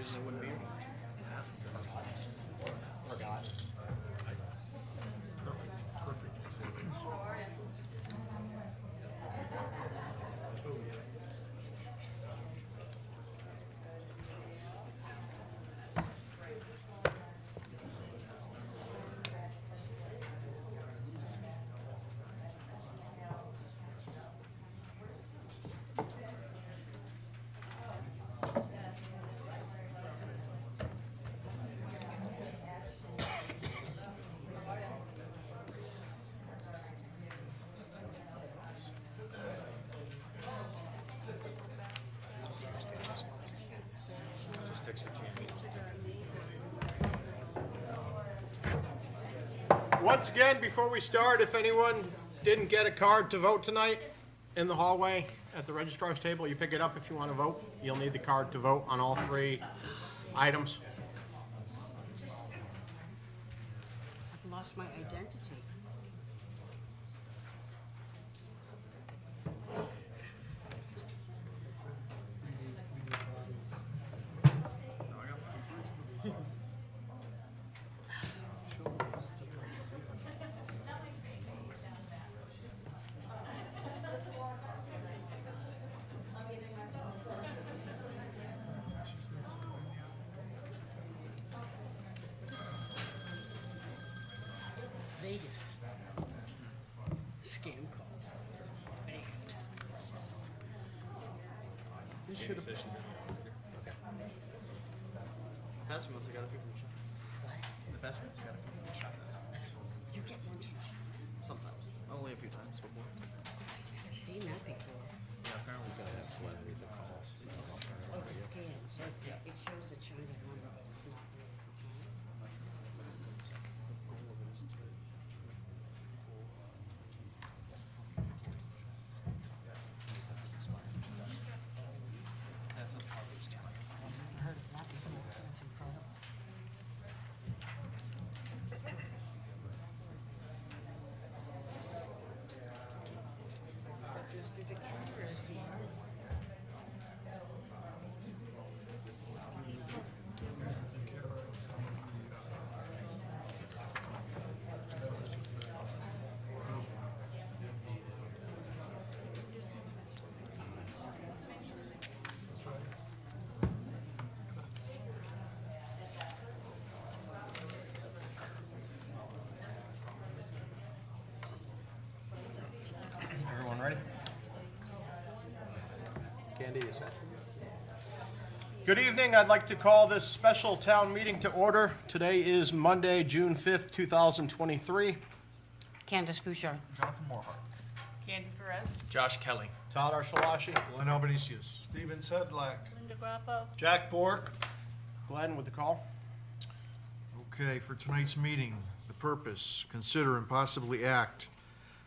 reason it wouldn't be here. Forgot. Just fix the candy. Once again, before we start, if anyone didn't get a card to vote tonight, in the hallway at the registrar's table, you pick it up if you want to vote. You'll need the card to vote on all three items. I've lost my identity. Vegas. Scam calls. Banned. Candy says she's in here. Okay. Best ones I got a few from China. The best ones I got a few from China. You get one from China. Sometimes. Only a few times before. I've never seen that before. Yeah, apparently it's Read the call. Oh, it's a scam. So it shows the China number, but it's not really from China. the goal of it is to triple That's a Proverbs 10. I've heard of that before. That's incredible. Mr. DeCamera is here. Everyone ready? Candy, you set? Good evening. I'd like to call this special town meeting to order. Today is Monday, June 5th, 2023. Candace Bouchard. Jonathan Morhart. Candy Perez. Josh Kelly. Todd Arshalashi. Glenn Albanesius. Steven Sedlak. Linda Grappo. Jack Bork. Glenn with the call. Okay, for tonight's meeting, the purpose, consider and possibly act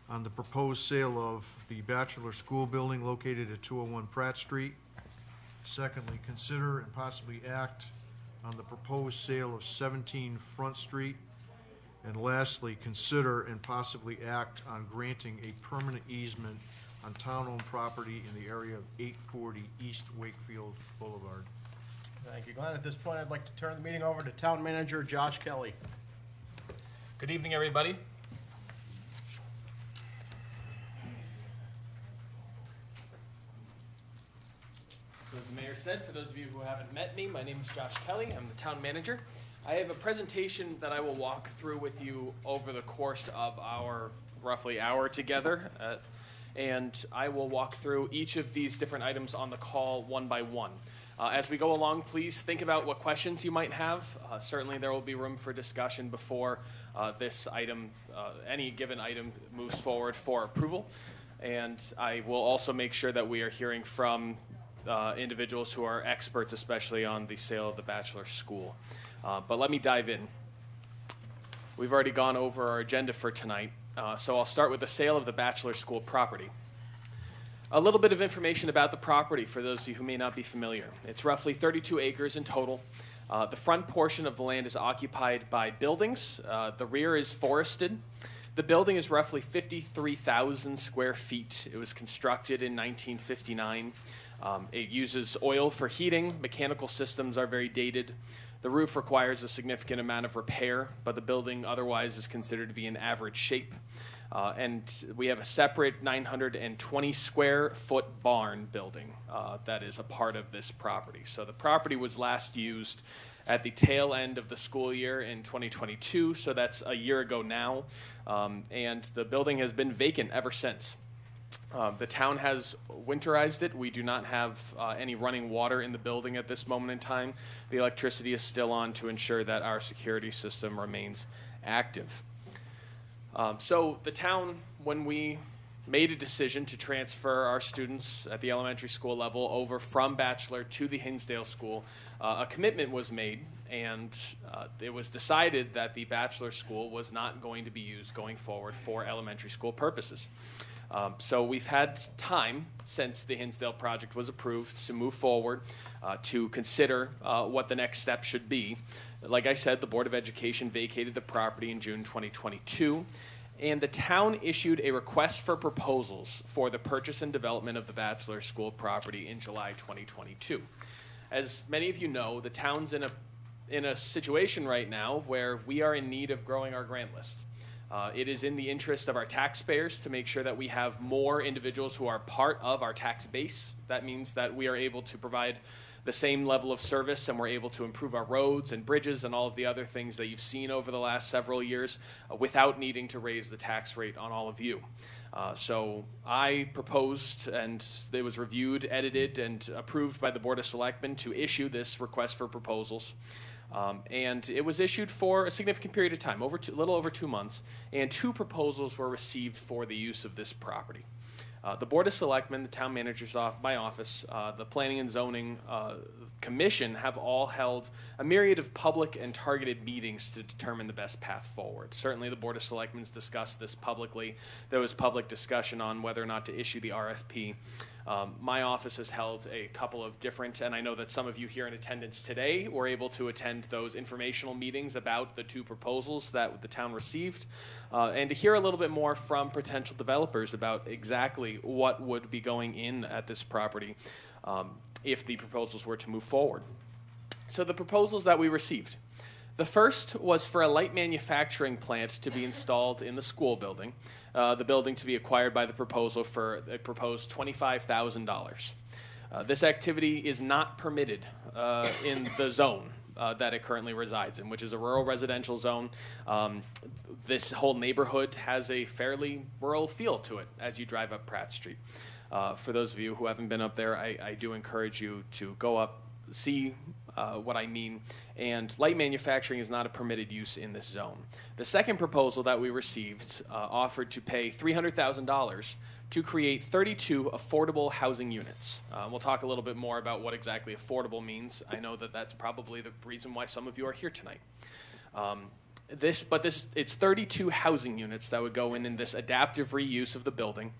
on the proposed sale of the Bachelor School Building located at 201 Pratt Street. Secondly, consider and possibly act on the proposed sale of 17 Front Street. And lastly, consider and possibly act on granting a permanent easement on town-owned property in the area of 840 East Wakefield Boulevard. Thank you, Glenn. At this point, I'd like to turn the meeting over to Town Manager Josh Kelly. Good evening, everybody. So as the mayor said, for those of you who haven't met me, my name is Josh Kelly. I'm the town manager. I have a presentation that I will walk through with you over the course of our roughly hour together. And I will walk through each of these different items on the call one by one. As we go along, please think about what questions you might have. Certainly there will be room for discussion before this item, any given item moves forward for approval. And I will also make sure that we are hearing from individuals who are experts, especially on the sale of the Bachelor School. But let me dive in. We've already gone over our agenda for tonight, so I'll start with the sale of the Bachelor School property. A little bit of information about the property for those of you who may not be familiar. It's roughly 32 acres in total. The front portion of the land is occupied by buildings. The rear is forested. The building is roughly 53,000 square feet. It was constructed in 1959. It uses oil for heating. Mechanical systems are very dated. The roof requires a significant amount of repair, but the building otherwise is considered to be in average shape. And we have a separate 920 square foot barn building that is a part of this property. So the property was last used at the tail end of the school year in 2022, so that's a year ago now, and the building has been vacant ever since. The town has winterized it. We do not have any running water in the building at this moment in time. The electricity is still on to ensure that our security system remains active. So the town, when we made a decision to transfer our students at the elementary school level over from Bachelor to the Hinsdale School, a commitment was made, and it was decided that the Bachelor School was not going to be used going forward for elementary school purposes. So we've had time since the Hinsdale project was approved to move forward to consider what the next step should be. Like I said, the Board of Education vacated the property in June 2022, and the town issued a request for proposals for the purchase and development of the Bachelor School property in July 2022. As many of you know, the town's in a situation right now where we are in need of growing our grant list. It is in the interest of our taxpayers to make sure that we have more individuals who are part of our tax base. That means that we are able to provide the same level of service, and we're able to improve our roads and bridges and all of the other things that you've seen over the last several years without needing to raise the tax rate on all of you. So I proposed, and it was reviewed, edited, and approved by the Board of Selectmen to issue this request for proposals. And it was issued for a significant period of time, a little over 2 months, and 2 proposals were received for the use of this property. The Board of Selectmen, the town manager's my office, the Planning and Zoning Commission have all held a myriad of public and targeted meetings to determine the best path forward. Certainly the Board of Selectmen's discussed this publicly. There was public discussion on whether or not to issue the RFP. My office has held a couple of different, and I know that some of you here in attendance today were able to attend those informational meetings about the 2 proposals that the town received, and to hear a little bit more from potential developers about exactly what would be going in at this property if the proposals were to move forward. So the proposals that we received. The first was for a light manufacturing plant to be installed in the school building, the building to be acquired by the proposal for a proposed $25,000. This activity is not permitted in the zone that it currently resides in, which is a rural residential zone. This whole neighborhood has a fairly rural feel to it as you drive up Pratt Street. For those of you who haven't been up there, I do encourage you to go up, see what I mean, and light manufacturing is not a permitted use in this zone. The second proposal that we received offered to pay $300,000 to create 32 affordable housing units. We'll talk a little bit more about what exactly affordable means. I know that that's probably the reason why some of you are here tonight. It's 32 housing units that would go in this adaptive reuse of the building.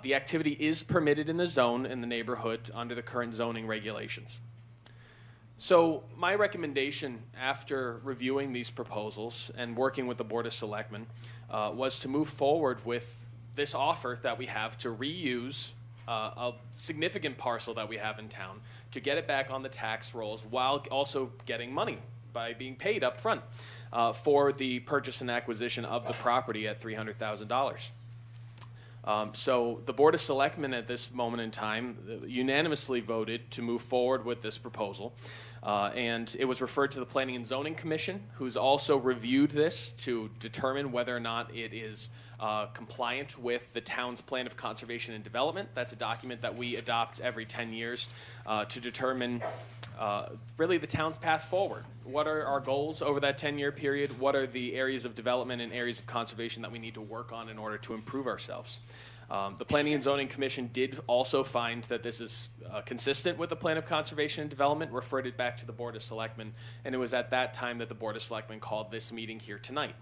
The activity is permitted in the zone in the neighborhood under the current zoning regulations. So my recommendation after reviewing these proposals and working with the Board of Selectmen was to move forward with this offer that we have to reuse a significant parcel that we have in town to get it back on the tax rolls while also getting money by being paid up front for the purchase and acquisition of the property at $300,000. So the Board of Selectmen at this moment in time unanimously voted to move forward with this proposal. And it was referred to the Planning and Zoning Commission, who's also reviewed this to determine whether or not it is compliant with the town's Plan of Conservation and Development. That's a document that we adopt every 10 years to determine really the town's path forward. What are our goals over that 10-year period? What are the areas of development and areas of conservation that we need to work on in order to improve ourselves? The Planning and Zoning Commission did also find that this is consistent with the Plan of Conservation and Development, referred it back to the Board of Selectmen, and it was at that time that the Board of Selectmen called this meeting here tonight.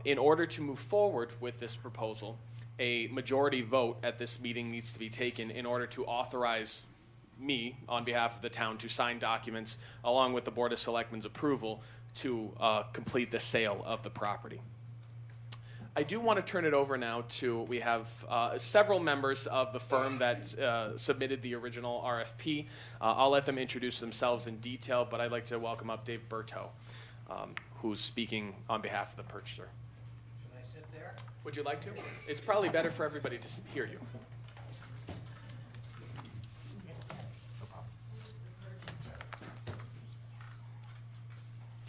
In order to move forward with this proposal, a majority vote at this meeting needs to be taken in order to authorize me, on behalf of the town, to sign documents along with the Board of Selectmen's approval to complete the sale of the property. I do want to turn it over now to, we have several members of the firm that submitted the original RFP. I'll let them introduce themselves in detail, but I'd like to welcome up Dave Berto, who's speaking on behalf of the purchaser. Should I sit there? Would you like to? It's probably better for everybody to hear you.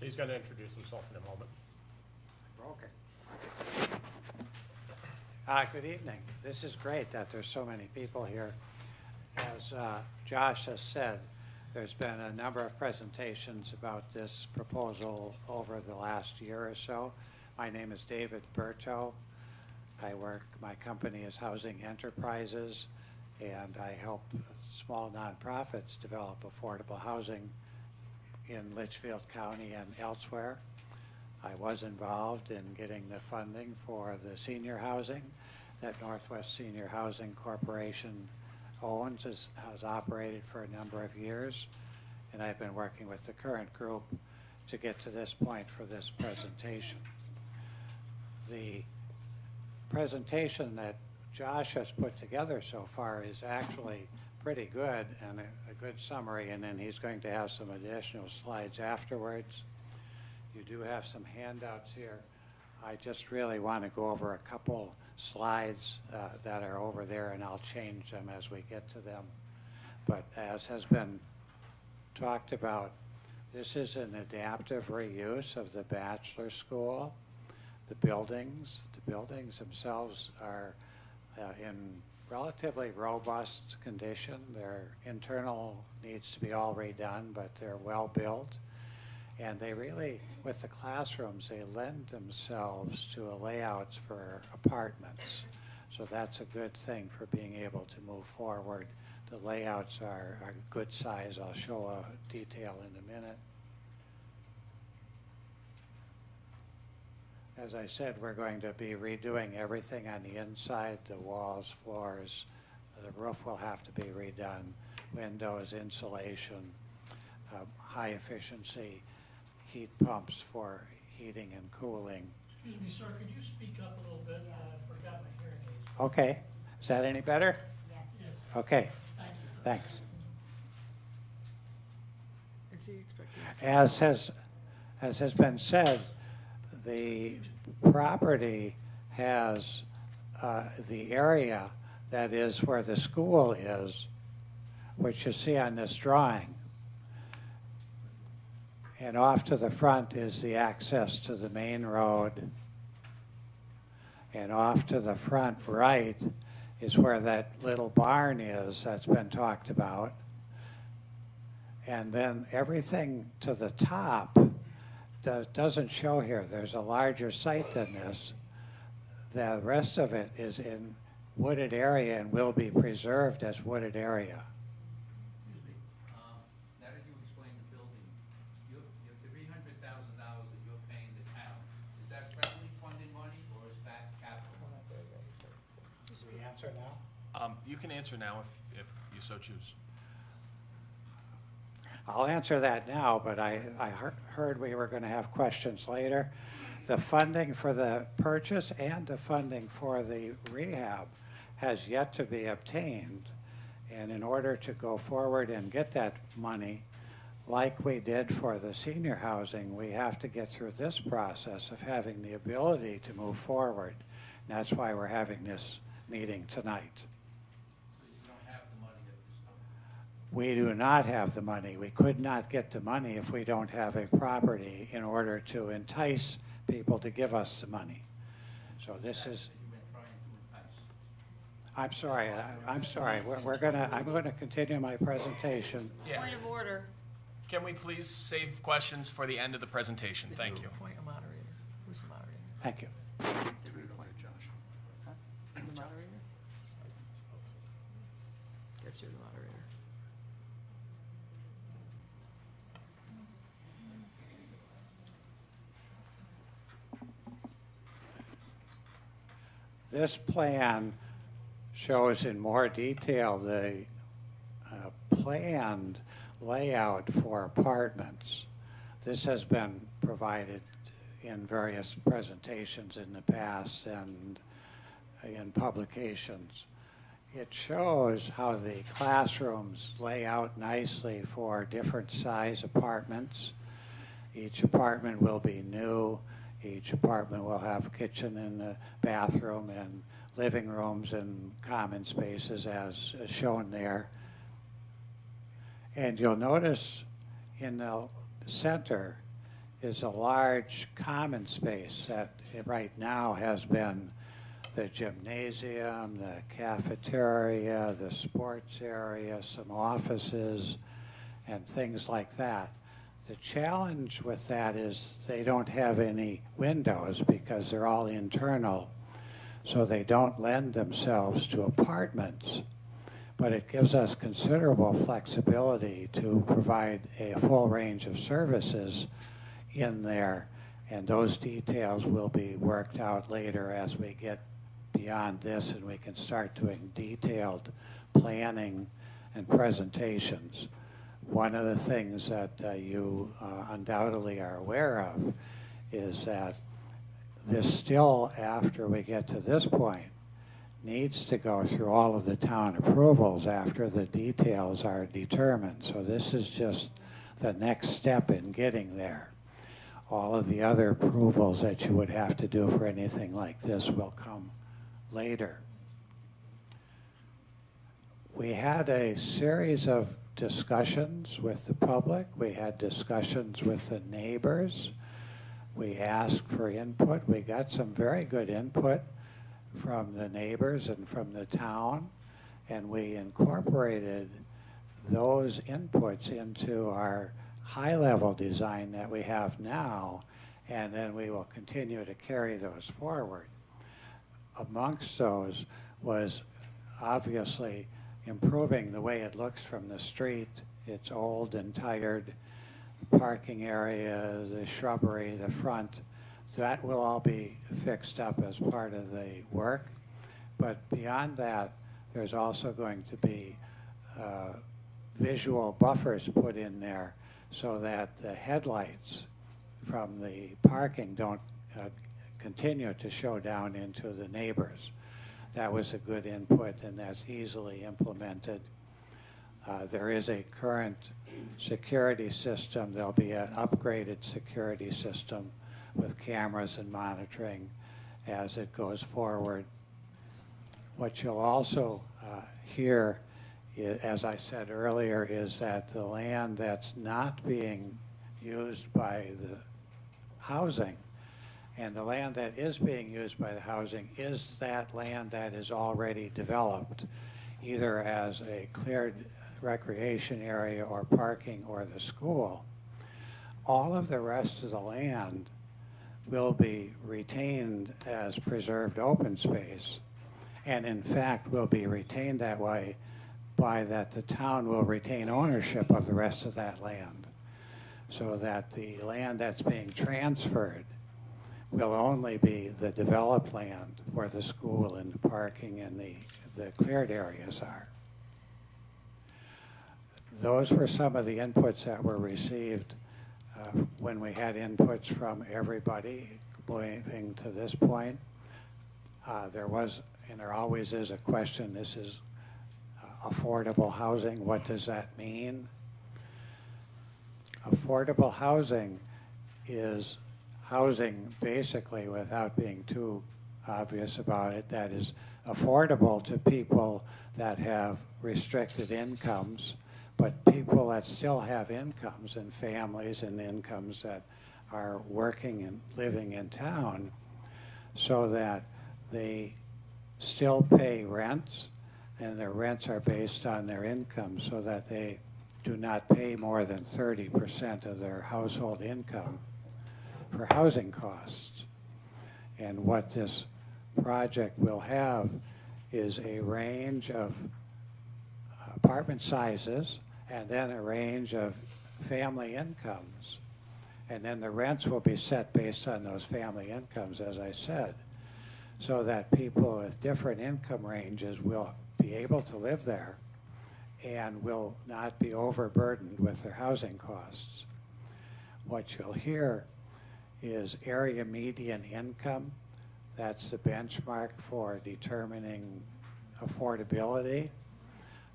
He's gonna introduce himself in a moment. Broke it. Good evening. This is great that there's so many people here. As Josh has said, there's been a number of presentations about this proposal over the last year or so. My name is David Berto. My company is Housing Enterprises, and I help small nonprofits develop affordable housing in Litchfield County and elsewhere. I was involved in getting the funding for the senior housing that Northwest Senior Housing Corporation owns, has operated for a number of years, and I've been working with the current group to get to this point for this presentation. The presentation that Josh has put together so far is actually pretty good and a good summary, and then he's going to have some additional slides afterwards. You do have some handouts here. I just really want to go over a couple slides that are over there, and I'll change them as we get to them. But as has been talked about, this is an adaptive reuse of the bachelor school. The buildings themselves are in relatively robust condition. Their internal needs to be all redone, but they're well built. And they really, with the classrooms, they lend themselves to layouts for apartments. So that's a good thing for being able to move forward. The layouts are good size. I'll show a detail in a minute. As I said, we're going to be redoing everything on the inside, the walls, floors. The roof will have to be redone, windows, insulation, high efficiency heat pumps for heating and cooling. Excuse me, sir, could you speak up a little bit? I forgot my hearing aids. Okay, is that any better? Yes. Okay, Thank you. thanks. Is he expecting? As has been said, the property has the area that is where the school is, which you see on this drawing. And off to the front is the access to the main road. And off to the front right is where that little barn is that's been talked about. And then everything to the top doesn't show here. There's a larger site than this. The rest of it is in wooded area and will be preserved as wooded area. Excuse me, now that you explained the building, the $300,000 that you're paying the town, is that federally funded money or is that capital? Does we answer now? You can answer now if you so choose. I'll answer that now, but I heard we were going to have questions later. The funding for the purchase and the funding for the rehab has yet to be obtained. And in order to go forward and get that money, like we did for the senior housing, we have to get through this process of having the ability to move forward. And that's why we're having this meeting tonight. We do not have the money. We could not get the money if we don't have a property in order to entice people to give us the money. So this is. I'm sorry. I'm sorry. I'm gonna continue my presentation. Yeah. Point of order. Can we please save questions for the end of the presentation? Thank you. Appoint a moderator. Who's the moderator? Thank you. The moderator? Guess you're the moderator. This plan shows in more detail the planned layout for apartments. This has been provided in various presentations in the past and in publications. It shows how the classrooms lay out nicely for different size apartments. Each apartment will be new. Each apartment will have a kitchen and a bathroom and living rooms and common spaces as shown there. And you'll notice in the center is a large common space that right now has been the gymnasium, the cafeteria, the sports area, some offices, and things like that. The challenge with that is they don't have any windows because they're all internal, so they don't lend themselves to apartments. But it gives us considerable flexibility to provide a full range of services in there, and those details will be worked out later as we get beyond this and we can start doing detailed planning and presentations. One of the things that you undoubtedly are aware of is that this still, after we get to this point, needs to go through all of the town approvals after the details are determined. So this is just the next step in getting there. All of the other approvals that you would have to do for anything like this will come later. We had a series of discussions with the public. We had discussions with the neighbors. We asked for input. We got some very good input from the neighbors and from the town, and we incorporated those inputs into our high-level design that we have now, and then we will continue to carry those forward. Amongst those was obviously improving the way it looks from the street. It's old and tired. The parking area, the shrubbery, the front, that will all be fixed up as part of the work. But beyond that, there's also going to be visual buffers put in there so that the headlights from the parking don't continue to show down into the neighbors. That was a good input, and that's easily implemented. There is a current security system. There'll be an upgraded security system with cameras and monitoring as it goes forward. What you'll also hear, as I said earlier, is that the land that's not being used by the housing and the land that is being used by the housing is that land that is already developed, either as a cleared recreation area or parking or the school. All of the rest of the land will be retained as preserved open space, and in fact will be retained that way by that the town will retain ownership of the rest of that land, so that the land that's being transferred will only be the developed land where the school and the parking and the cleared areas are. Those were some of the inputs that were received when we had inputs from everybody moving to this point. There was, and there always is, a question. This is affordable housing. What does that mean? Affordable housing is housing, basically, without being too obvious about it, that is affordable to people that have restricted incomes, but people that still have incomes and families and incomes that are working and living in town, so that they still pay rents, and their rents are based on their income, so that they do not pay more than 30% of their household income for housing costs. And what this project will have is a range of apartment sizes and then a range of family incomes. And then the rents will be set based on those family incomes, as I said, so that people with different income ranges will be able to live there and will not be overburdened with their housing costs. What you'll hear is area median income. That's the benchmark for determining affordability.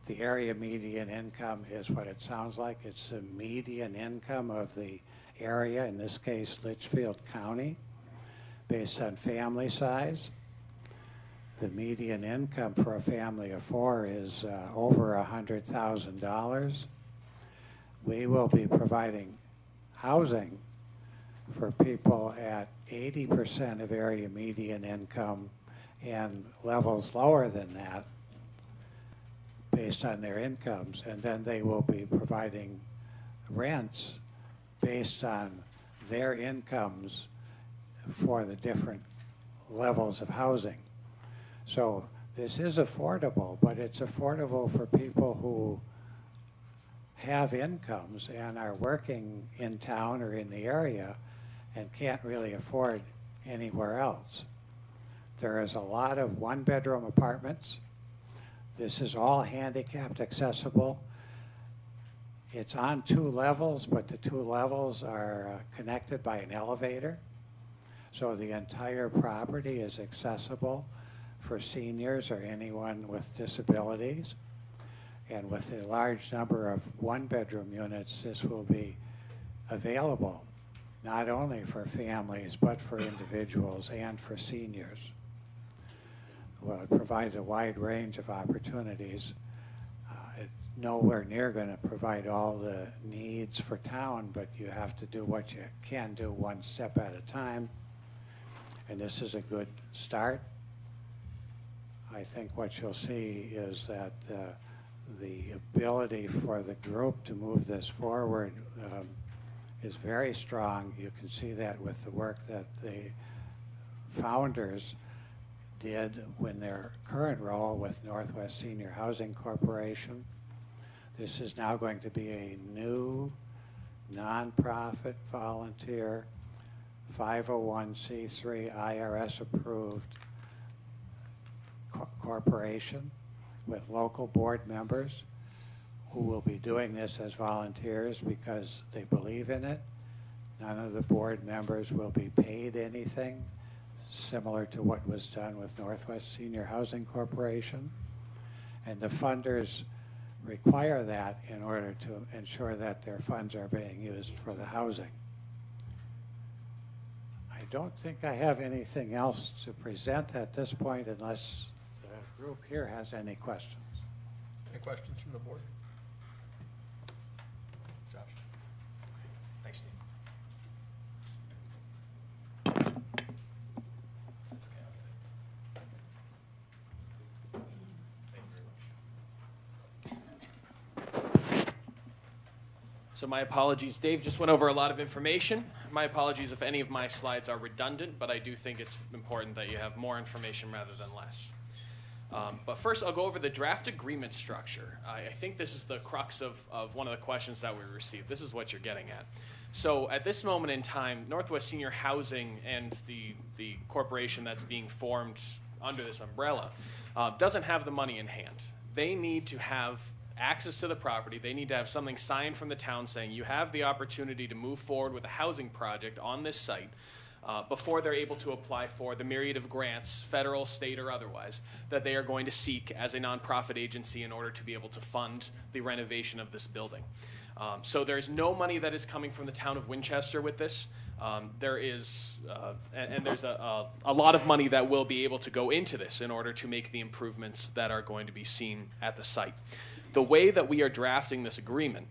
The area median income is what it sounds like. It's the median income of the area, in this case Litchfield County, based on family size. The median income for a family of four is over $100,000. We will be providing housing for people at 80% of area median income and levels lower than that based on their incomes, and then they will be providing rents based on their incomes for the different levels of housing. So this is affordable, but it's affordable for people who have incomes and are working in town or in the area and can't really afford anywhere else. There is a lot of one-bedroom apartments. This is all handicapped accessible. It's on 2 levels, but the 2 levels are connected by an elevator. So the entire property is accessible for seniors or anyone with disabilities. And with a large number of one-bedroom units, this will be available not only for families, but for individuals and for seniors. Well, it provides a wide range of opportunities. It's nowhere near going to provide all the needs for town, but you have to do what you can do one step at a time. And this is a good start. I think what you'll see is that the ability for the group to move this forward is very strong. You can see that with the work that the founders did when their current role with Northwest Senior Housing Corporation. This is now going to be a new nonprofit volunteer 501c3 IRS approved corporation with local board members who will be doing this as volunteers because they believe in it. None of the board members will be paid anything, similar to what was done with Northwest Senior Housing Corporation. And the funders require that in order to ensure that their funds are being used for the housing. I don't think I have anything else to present at this point unless the group here has any questions. Any questions from the board? Josh? Thanks, Steve. That's okay, I'll get it. Thank you very much. So my apologies, Dave just went over a lot of information. My apologies if any of my slides are redundant, but I do think it's important that you have more information rather than less. But first, I'll go over the draft agreement structure. I think this is the crux of one of the questions that we received. This is what you're getting at. So at this moment in time, Northwest Senior Housing and the corporation that's being formed under this umbrella doesn't have the money in hand. They need to have access to the property. They need to have something signed from the town saying you have the opportunity to move forward with a housing project on this site before they're able to apply for the myriad of grants, federal, state, or otherwise, that they are going to seek as a nonprofit agency in order to be able to fund the renovation of this building. So there's no money that is coming from the town of Winchester with this. There is, and there's a lot of money that will be able to go into this in order to make the improvements that are going to be seen at the site. The way that we are drafting this agreement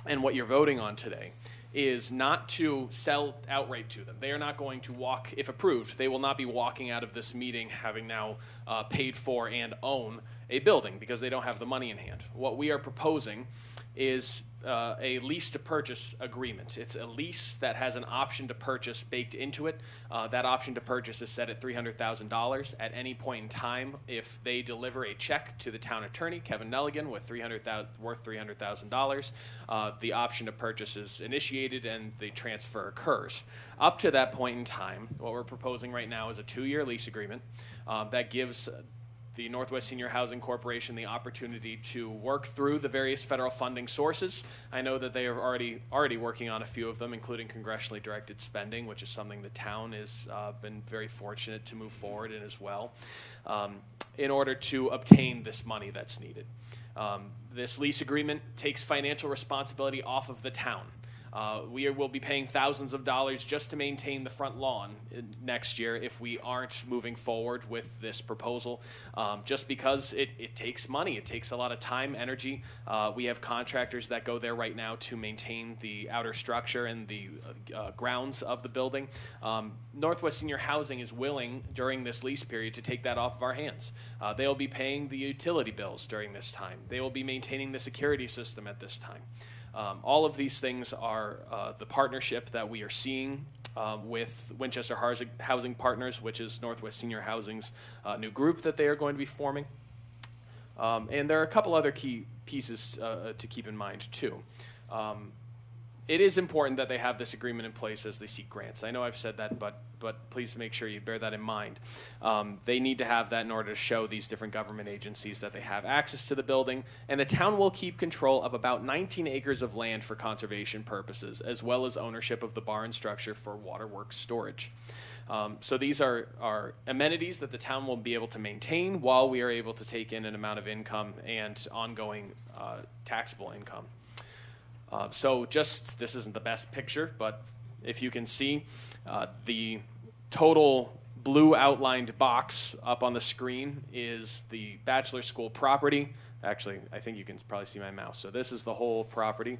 and what you're voting on today is not to sell outright to them. They are not going to walk, if approved, they will not be walking out of this meeting having now paid for and own a building because they don't have the money in hand. What we are proposing is a lease to purchase agreement. It's a lease that has an option to purchase baked into it. That option to purchase is set at $300,000 at any point in time. If they deliver a check to the town attorney, Kevin Nelligan, with worth $300,000, the option to purchase is initiated and the transfer occurs. Up to that point in time, what we're proposing right now is a 2-year lease agreement that gives the Northwest Senior Housing Corporation the opportunity to work through the various federal funding sources. I know that they are already working on a few of them, including congressionally directed spending, which is something the town has been very fortunate to move forward in as well, in order to obtain this money that's needed. This lease agreement takes financial responsibility off of the town. We will be paying thousands of dollars just to maintain the front lawn next year if we aren't moving forward with this proposal, just because it takes money. It takes a lot of time, energy. We have contractors that go there right now to maintain the outer structure and the grounds of the building. Northwest Senior Housing is willing, during this lease period, to take that off of our hands. They will be paying the utility bills during this time. They will be maintaining the security system at this time. All of these things are the partnership that we are seeing with Winchester Housing Partners, which is Northwest Senior Housing's new group that they are going to be forming. And there are a couple other key pieces to keep in mind, too. It is important that they have this agreement in place as they seek grants. I know I've said that, but please make sure you bear that in mind. They need to have that in order to show these different government agencies that they have access to the building, and the town will keep control of about 19 acres of land for conservation purposes, as well as ownership of the barn structure for waterworks storage. So these are amenities that the town will be able to maintain while we are able to take in an amount of income and ongoing taxable income. So this isn't the best picture, but if you can see, the total blue outlined box up on the screen is the bachelor school property. Actually, I think you can probably see my mouse. So this is the whole property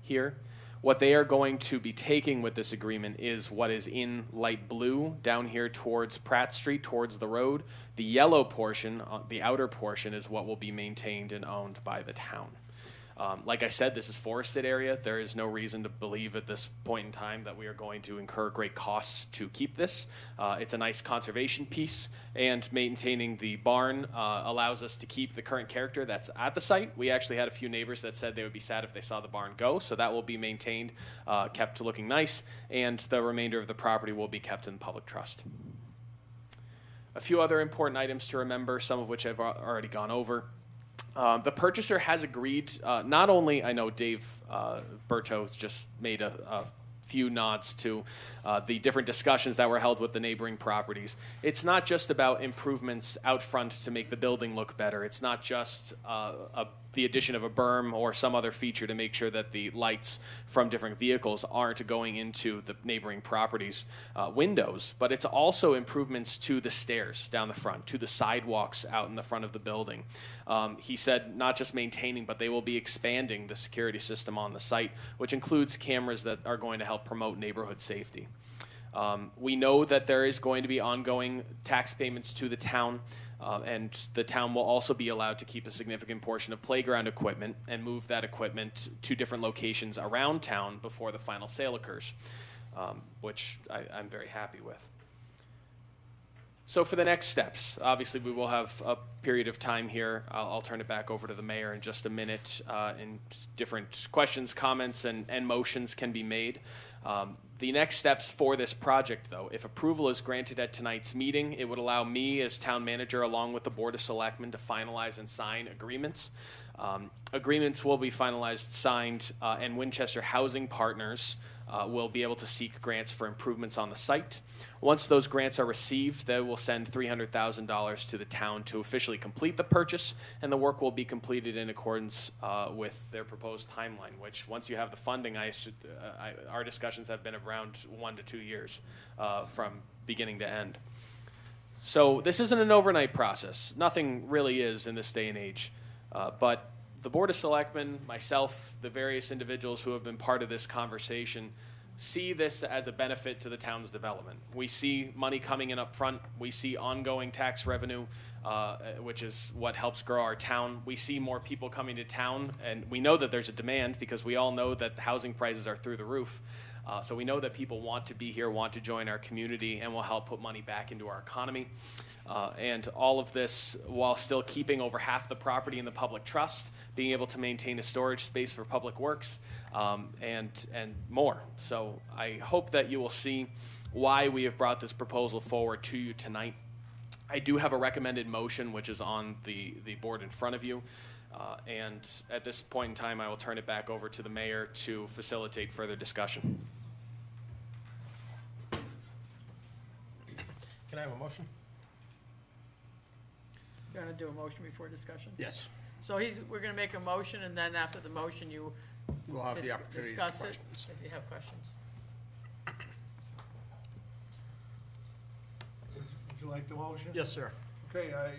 here. What they are going to be taking with this agreement is what is in light blue down here towards Pratt Street, towards the road. The yellow portion, the outer portion, is what will be maintained and owned by the town. Like I said, this is forested area. There is no reason to believe at this point in time that we are going to incur great costs to keep this. It's a nice conservation piece, and maintaining the barn allows us to keep the current character that's at the site. We actually had a few neighbors that said they would be sad if they saw the barn go, so that will be maintained, kept looking nice, and the remainder of the property will be kept in public trust. A few other important items to remember, some of which I've already gone over. The purchaser has agreed, not only, I know Dave Berto just made a few nods to the different discussions that were held with the neighboring properties. It's not just about improvements out front to make the building look better. It's not just the addition of a berm or some other feature to make sure that the lights from different vehicles aren't going into the neighboring properties' windows, but it's also improvements to the stairs down the front, to the sidewalks out in the front of the building. He said not just maintaining, but they will be expanding the security system on the site, which includes cameras that are going to help promote neighborhood safety. We know that there is going to be ongoing tax payments to the town, and the town will also be allowed to keep a significant portion of playground equipment and move that equipment to different locations around town before the final sale occurs, which I'm very happy with. So for the next steps, obviously we will have a period of time here. I'll turn it back over to the mayor in just a minute, and different questions, comments, and motions can be made. The next steps for this project, though, if approval is granted at tonight's meeting, it would allow me as town manager, along with the Board of Selectmen, to finalize and sign agreements. Agreements will be finalized, signed, and Winchester Housing Partners will be able to seek grants for improvements on the site. Once those grants are received, they will send $300,000 to the town to officially complete the purchase, and the work will be completed in accordance with their proposed timeline, which once you have the funding, our discussions have been around 1 to 2 years from beginning to end. So this isn't an overnight process. Nothing really is in this day and age. But the Board of Selectmen, myself, the various individuals who have been part of this conversation see this as a benefit to the town's development. We see money coming in up front. We see ongoing tax revenue, which is what helps grow our town. We see more people coming to town, and we know that there's a demand because we all know that the housing prices are through the roof. So we know that people want to be here, want to join our community, and will help put money back into our economy. And all of this while still keeping over half the property in the public trust, being able to maintain a storage space for public works, and more. So I hope that you will see why we have brought this proposal forward to you tonight. I do have a recommended motion, which is on the board in front of you. And at this point in time, I will turn it back over to the mayor to facilitate further discussion. Can I have a motion? You want to do a motion before discussion? Yes. So we're going to make a motion, and then after the motion, you We'll have the opportunity for discuss it, questions. if you have questions. Would you like the motion? Yes, sir. Okay, I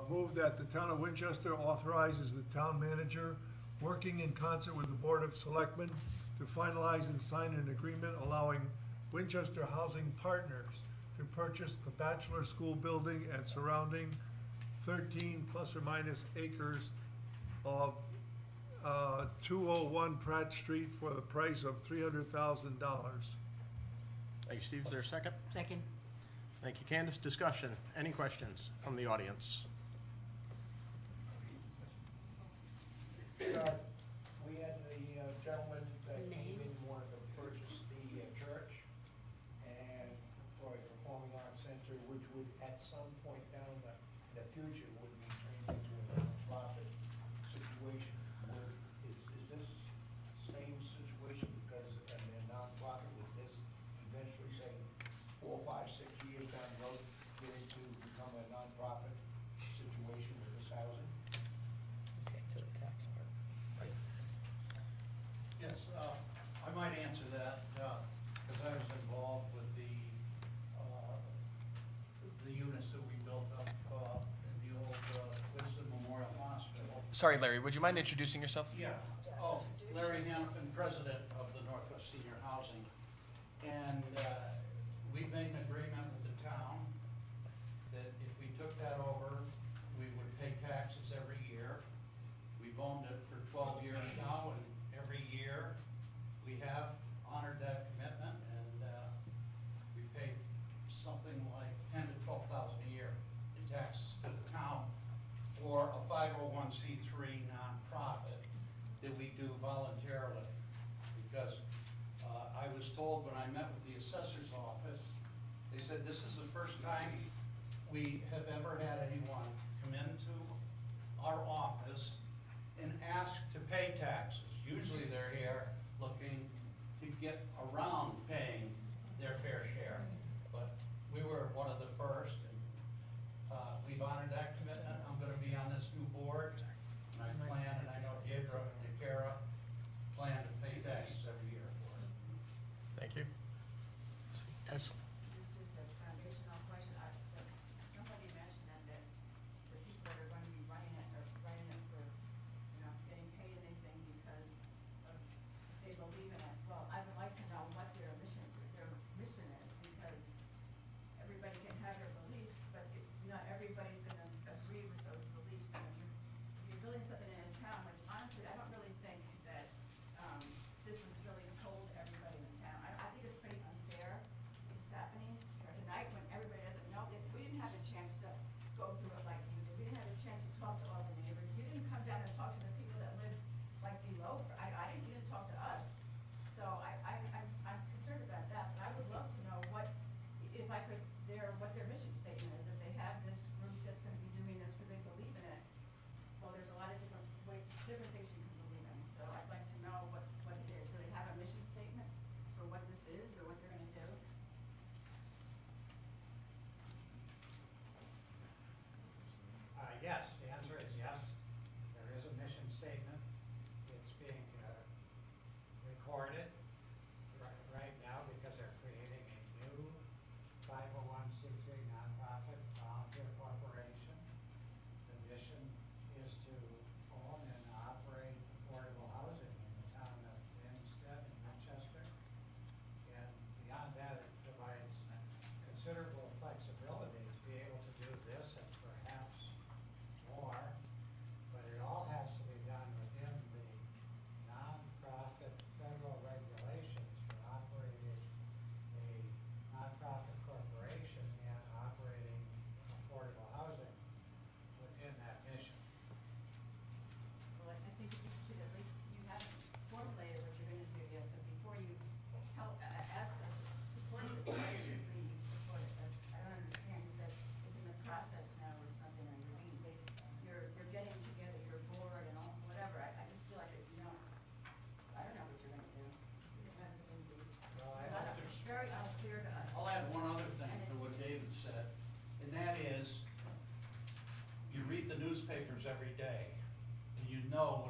move that the town of Winchester authorizes the town manager, working in concert with the Board of Selectmen, to finalize and sign an agreement allowing Winchester Housing Partners to purchase the Bachelor School building and surrounding 13 plus or minus acres of 201 Pratt Street for the price of $300,000. Thank you, Steve. Is there a second? Second. Thank you, Candace. Discussion. Any questions from the audience? We had the gentleman that came in, wanted to purchase the church and for a performing arts center, which would, at some point down the future, would be turned into a nonprofit situation. Is this same situation because a nonprofit with this eventually, say, 4, 5, 6 years down the road, get into become a nonprofit situation with this housing? Let's get to the tax part. Yes, I might answer that, because I was involved with the units that we built up in the old Winston Memorial Hospital. Sorry, Larry, would you mind introducing yourself? Yeah, oh, Larry Hannafin, president of the Northwest Senior Housing. And we made an agreement with the town that if we took that over, we would pay taxes every year. We've owned it for 12 years now, and every year we have honored that commitment, and we pay something like $10,000 to $12,000 a year in taxes to the town for a 501c3 nonprofit that we do voluntarily. Because I was told when I met with the assessor's office, they said this is the first time we have ever had anyone come into our office and ask to pay taxes. Usually they're here looking to get around paying their fair share. But we were one of the first, and we've honored that commitment. I'm gonna be on this new board, and I plan, and I know Deidre and DeCara plan to pay taxes every year for it. Thank you. Yes. It's just a foundational question. Somebody mentioned that the people that are going to be running it are running it for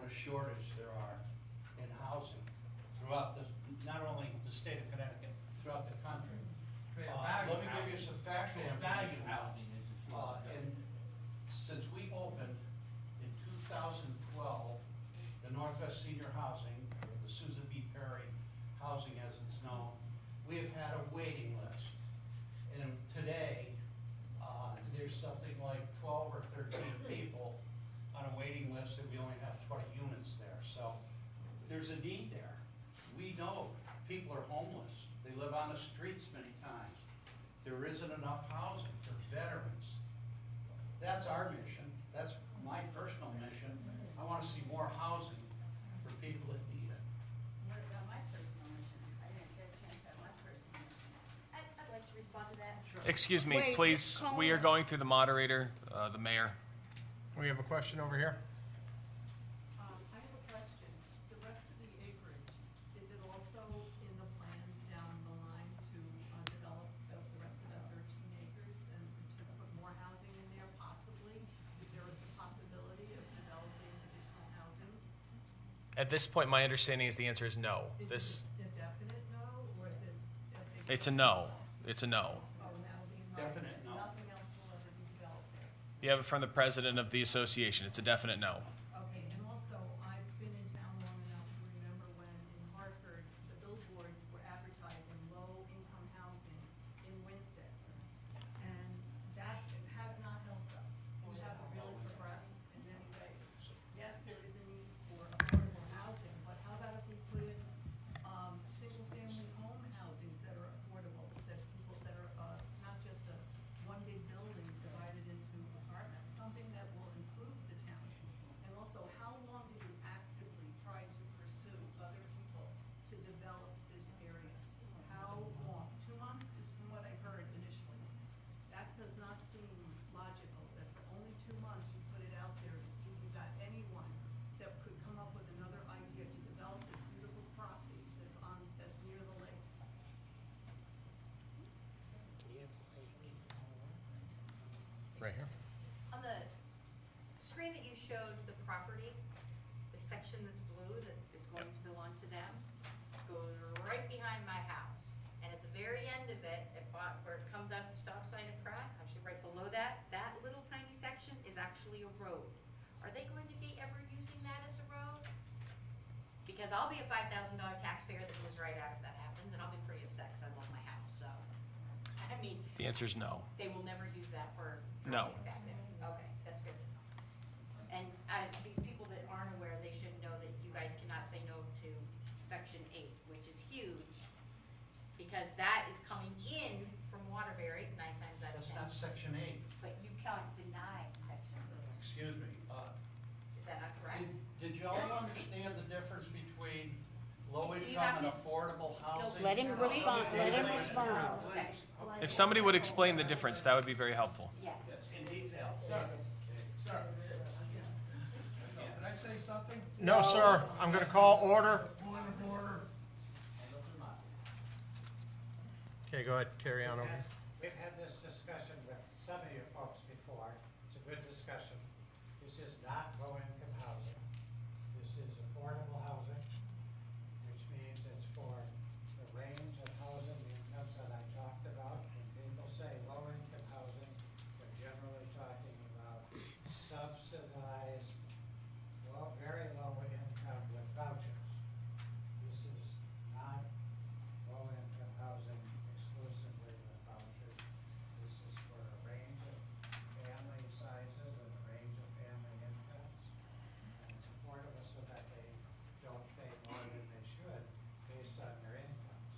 a shortage there are in housing throughout the, not only the state of Connecticut, throughout the country. Let me give you some factual information. And since we opened in 2012, the Northwest Senior Housing, or the Susan B. Perry Housing as it's known, we have had a waiting list. And today, there's something like 12 or 13 people on a waiting list, and we only have 20 units there. So there's a need there. We know people are homeless. They live on the streets many times. There isn't enough housing for veterans. That's our mission. That's my personal mission. I want to see more housing for people that need it. What about my personal mission? I didn't get a chance at my personal mission. I'd like to respond to that. Excuse me, Wait, please. Colin. We are going through the moderator, the mayor. We have a question over here. I have a question. The rest of the acreage, is it also in the plans down the line to develop the rest of that 13 acres and to put more housing in there possibly? Is there a possibility of developing additional housing? At this point, my understanding is the answer is no. Is it a definite no, or is it? It's a no. It's a no. Oh, and that'll be no. Definite no. Nothing else will ever be developed there. You have it from the president of the association. It's a definite no. Okay, and also, I've been in town long enough to remember when in Hartford, the billboards were advertising low-income housing in Winston. And that has not helped us. We haven't really progressed in many ways. Yes, there is a need for affordable housing, but how about if we put in, single-family home housings that are affordable, that people that are, not just a one big building divided into apartments, something that will improve the town. And also, how long did you actively try to pursue other people to develop this area? How long? 2 months is from what I heard initially. That does not seem logical, that for only 2 months you put it out there to see if you got anyone that could come up with another idea to develop this beautiful property that's near the lake. Right here. On the screen that you showed, the property, the section that's blue that is going to belong to them, goes right behind my house. And at the very end of it, where it comes out of the stop sign at Pratt, actually right below that, that little tiny section is actually a road. Are they going to be ever using that as a road? Because I'll be a $5,000 taxpayer that moves right after that happens, and I'll be pretty upset because I love my house, so. I mean, The answer is no. they will never use that for. No. anything back there. Okay, that's good to know. And these people that aren't aware, they should know that you guys cannot say no to section 8, which is huge, because that is coming in from Waterbury 9 times out of That's 10. not section 8. But you can't deny section 8. Excuse me. Is that not correct? Did you all understand the difference between low Do you income and have to- affordable housing? Let him respond, let him respond. Okay. If somebody would explain the difference, that would be very helpful. Yes. In detail. Sir, can I say something? No, sir. I'm going to call order. Point of order. Okay, go ahead. Carry on over. We've had this discussion with some of you folks before. It's a good discussion. This is not low-income housing. This is affordable housing, which means it's for the range of housing incomes that I talked about. When people say low-income housing, they're generally talking about subsidized, well, very low income with vouchers. This is not low-income housing exclusively with vouchers. This is for a range of family sizes and a range of family incomes. And it's affordable so that they don't pay more than they should based on their incomes.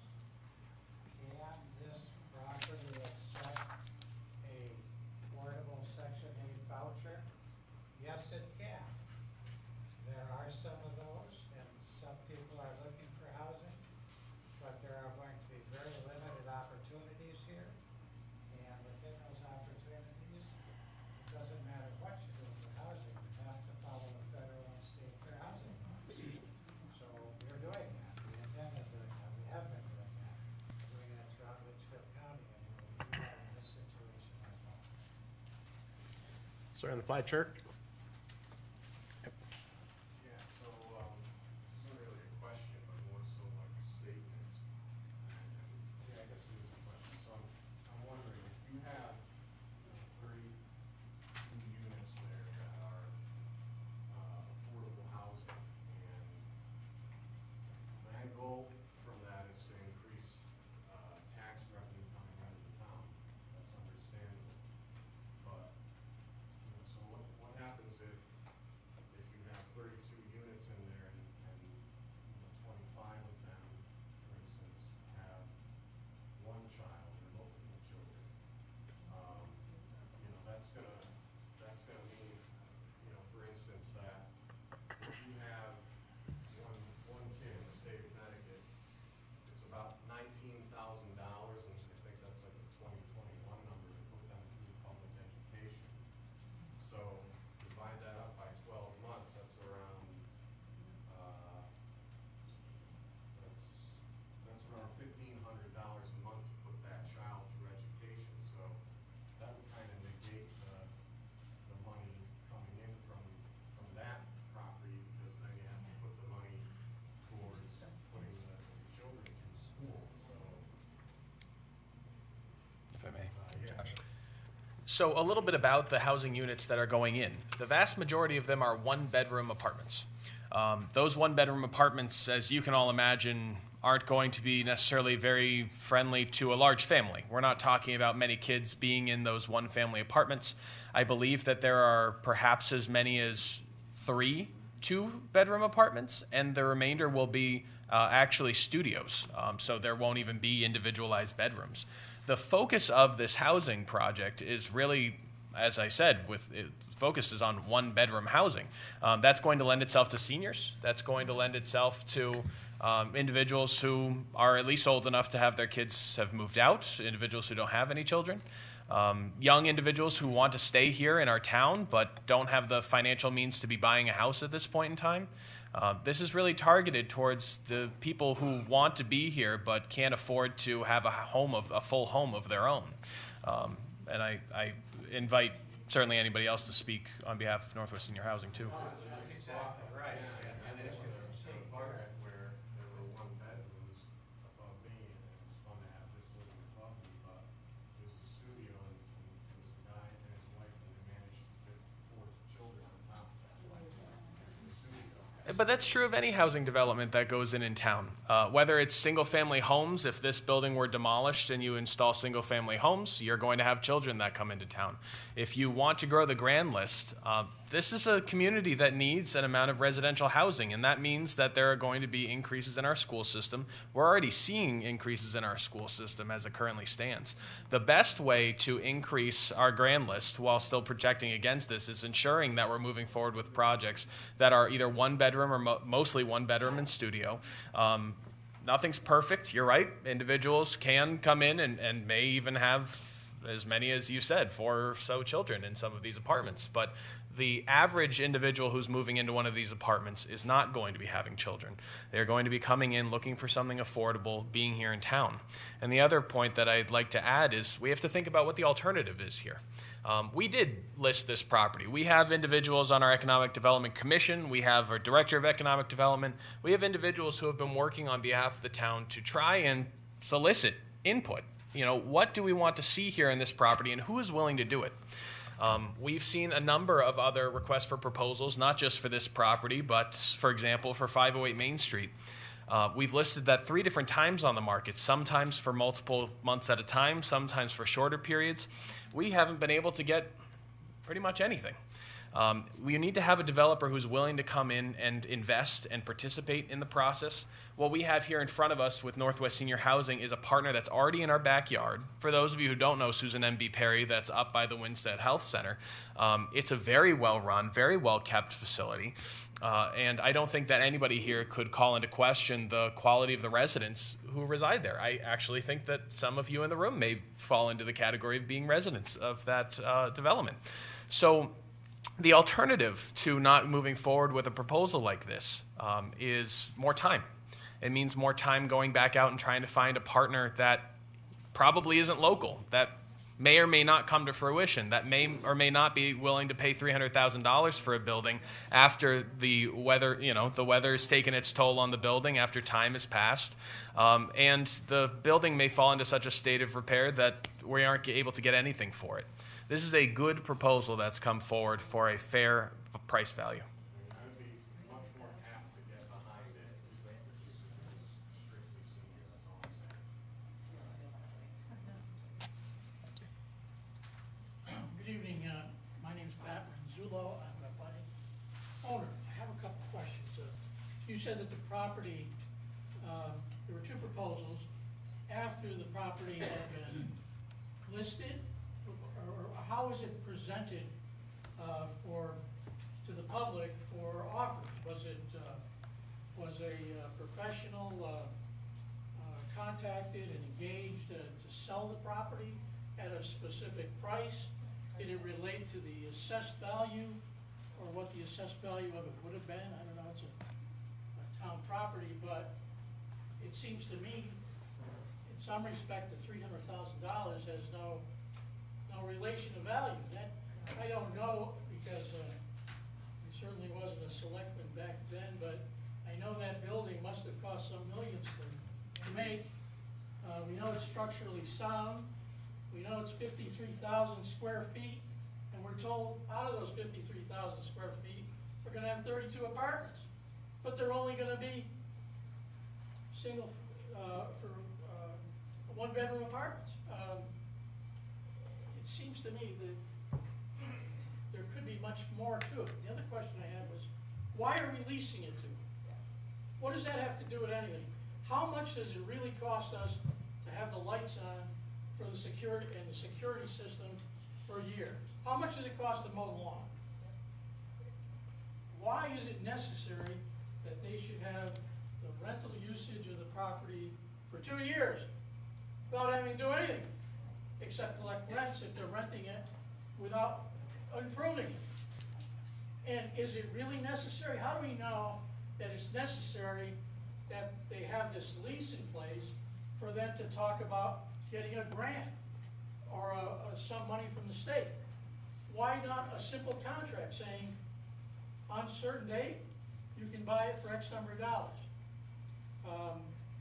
Can this property accept a affordable Section 8 voucher? Yes, it can. There are some of those, and some people are looking for housing, but there are going to be very limited opportunities here. And within those opportunities, it doesn't matter what you do for housing, you have to follow the federal and state fair housing laws. So we're doing that, we intend on doing that, we have been doing that. We're doing that throughout Litchfield County, and we'll do that in this situation as well. Sir, in the plaid shirt. Yeah, so So a little bit about the housing units that are going in. The vast majority of them are one-bedroom apartments. Those one-bedroom apartments, as you can all imagine, aren't going to be necessarily very friendly to a large family. We're not talking about many kids being in those one-family apartments. I believe that there are perhaps as many as 3 two-bedroom apartments, and the remainder will be actually studios. So there won't even be individualized bedrooms. The focus of this housing project is really, as I said, focuses on one-bedroom housing. That's going to lend itself to seniors. That's going to lend itself to individuals who are at least old enough to have their kids have moved out, individuals who don't have any children, young individuals who want to stay here in our town but don't have the financial means to be buying a house at this point in time. This is really targeted towards the people who want to be here but can't afford to have a full home of their own. And I invite certainly anybody else to speak on behalf of Northwest Senior Housing too. But that's true of any housing development that goes in town. Whether it's single-family homes, if this building were demolished and you install single-family homes, you're going to have children that come into town. If you want to grow the grand list, this is a community that needs an amount of residential housing, and that means that there are going to be increases in our school system. We're already seeing increases in our school system as it currently stands. The best way to increase our grand list while still protecting against this is ensuring that we're moving forward with projects that are either one-bedroom or mostly one-bedroom and studio. Nothing's perfect, you're right. Individuals can come in and may even have as many as you said, 4 or so children in some of these apartments. But the average individual who's moving into one of these apartments is not going to be having children. They're going to be coming in looking for something affordable, being here in town. And the other point that I'd like to add is we have to think about what the alternative is here. We did list this property. We have individuals on our Economic Development Commission. We have our Director of Economic Development. We have individuals who have been working on behalf of the town to try and solicit input. You know, what do we want to see here in this property and who is willing to do it? We've seen a number of other requests for proposals, not just for this property, but for example, for 508 Main Street. We've listed that 3 different times on the market, sometimes for multiple months at a time, sometimes for shorter periods. We haven't been able to get pretty much anything. We need to have a developer who's willing to come in and invest and participate in the process. What we have here in front of us with Northwest Senior Housing is a partner that's already in our backyard. For those of you who don't know Susan M.B. Perry, that's up by the Winstead Health Center. It's a very well-run, very well-kept facility. And I don't think that anybody here could call into question the quality of the residents who reside there. I actually think that some of you in the room may fall into the category of being residents of that development. So the alternative to not moving forward with a proposal like this is more time. It means more time going back out and trying to find a partner that probably isn't local, that may or may not come to fruition, that may or may not be willing to pay $300,000 for a building after the weather, the weather's taken its toll on the building, after time has passed, and the building may fall into such a state of repair that we aren't able to get anything for it. This is a good proposal that's come forward for a fair price value. Good evening, my name's Pat Ronzullo, I'm a budding owner. I have a couple questions. You said that the property, there were 2 proposals. After the property had been listed, or how is it presented to the public for offers? Was a professional contacted and engaged to sell the property at a specific price? Did it relate to the assessed value or what the assessed value of it would have been? I don't know, it's a town property, but it seems to me, in some respect, the $300,000 has no relation to value. That, I don't know, because it certainly wasn't a selectman back then, but I know that building must have cost some millions to make. We know it's structurally sound. We know it's 53,000 square feet, and we're told out of those 53,000 square feet, we're gonna have 32 apartments. But they're only gonna be single, one-bedroom apartments. It seems to me that there could be much more to it. The other question I had was, why are we leasing it to? What does that have to do with anything? How much does it really cost us to have the lights on for the security and the security system for a year? How much does it cost to mow the lawn? Why is it necessary that they should have the rental usage of the property for 2 years without having to do anything except collect rents if they're renting it without improving it? And is it really necessary? How do we know that it's necessary that they have this lease in place for them to talk about getting a grant or some money from the state? Why not a simple contract saying, on a certain date, you can buy it for X number of dollars?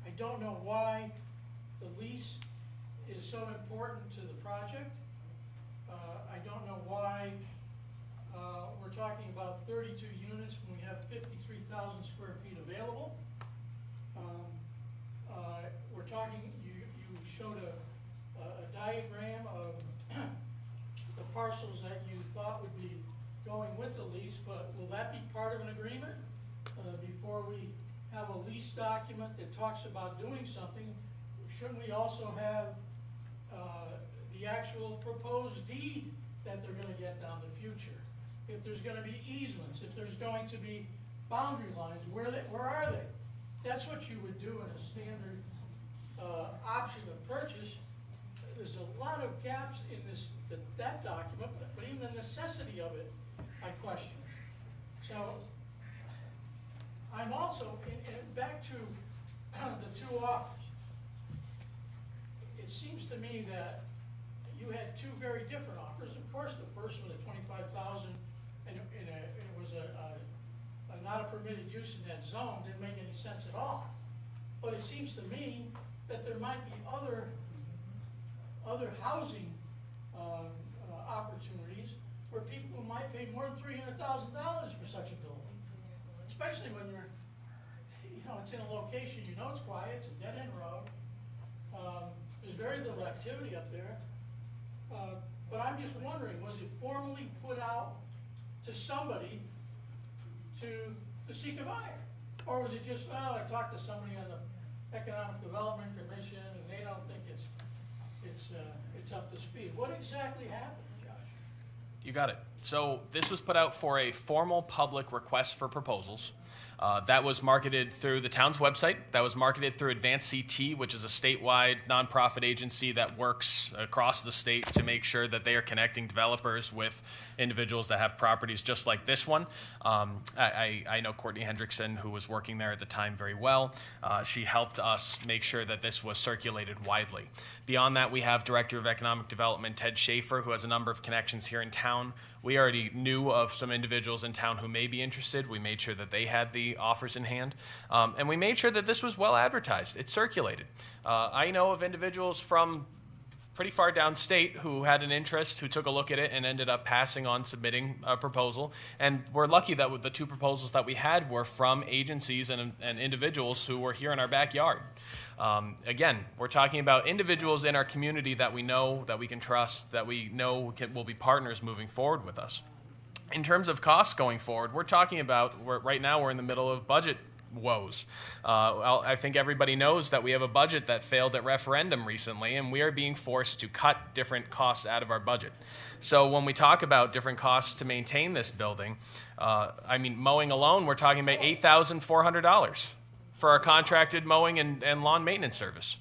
I don't know why the lease is so important to the project. I don't know why we're talking about 32 units when we have 53,000 square feet available. We're talking, you showed a diagram of the parcels that you thought would be going with the lease, but will that be part of an agreement? Before we have a lease document that talks about doing something, shouldn't we also have the actual proposed deed that they're gonna get down the future? If there's gonna be easements, if there's going to be boundary lines, where are they? That's what you would do in a standard option of purchase. There's a lot of gaps in that document, but even the necessity of it, I question. So I'm also, back to the two offers. It seems to me that you had two very different offers. Of course, the first one at 25,000, and it was not a permitted use in that zone, didn't make any sense at all. But it seems to me that there might be other housing opportunities where people might pay more than $300,000 for such a building, especially when you're, it's in a location, it's quiet, it's a dead-end road. There's very little activity up there. But I'm just wondering, was it formally put out to somebody to seek a buyer? Or was it just, I talked to somebody on the Economic Development Commission and they don't think it's up to speed? What exactly happened, Josh? You got it. So this was put out for a formal public request for proposals. That was marketed through the town's website. That was marketed through Advanced CT, which is a statewide nonprofit agency that works across the state to make sure that they are connecting developers with individuals that have properties just like this one. I know Courtney Hendrickson, who was working there at the time, very well. She helped us make sure that this was circulated widely. Beyond that, we have Director of Economic Development Ted Schaefer, who has a number of connections here in town. We already knew of some individuals in town who may be interested. We made sure that they had the offers in hand. And we made sure that this was well advertised. It circulated. I know of individuals from pretty far downstate who had an interest, who took a look at it and ended up passing on submitting a proposal. And we're lucky that with the two proposals that we had were from agencies and individuals who were here in our backyard. Again, we're talking about individuals in our community that we know, that we can trust, that we know will be partners moving forward with us. In terms of costs going forward, we're talking about, right now we're in the middle of budget woes. I think everybody knows that we have a budget that failed at referendum recently, and we are being forced to cut different costs out of our budget. So when we talk about different costs to maintain this building, mowing alone, we're talking about $8,400 for our contracted mowing and lawn maintenance service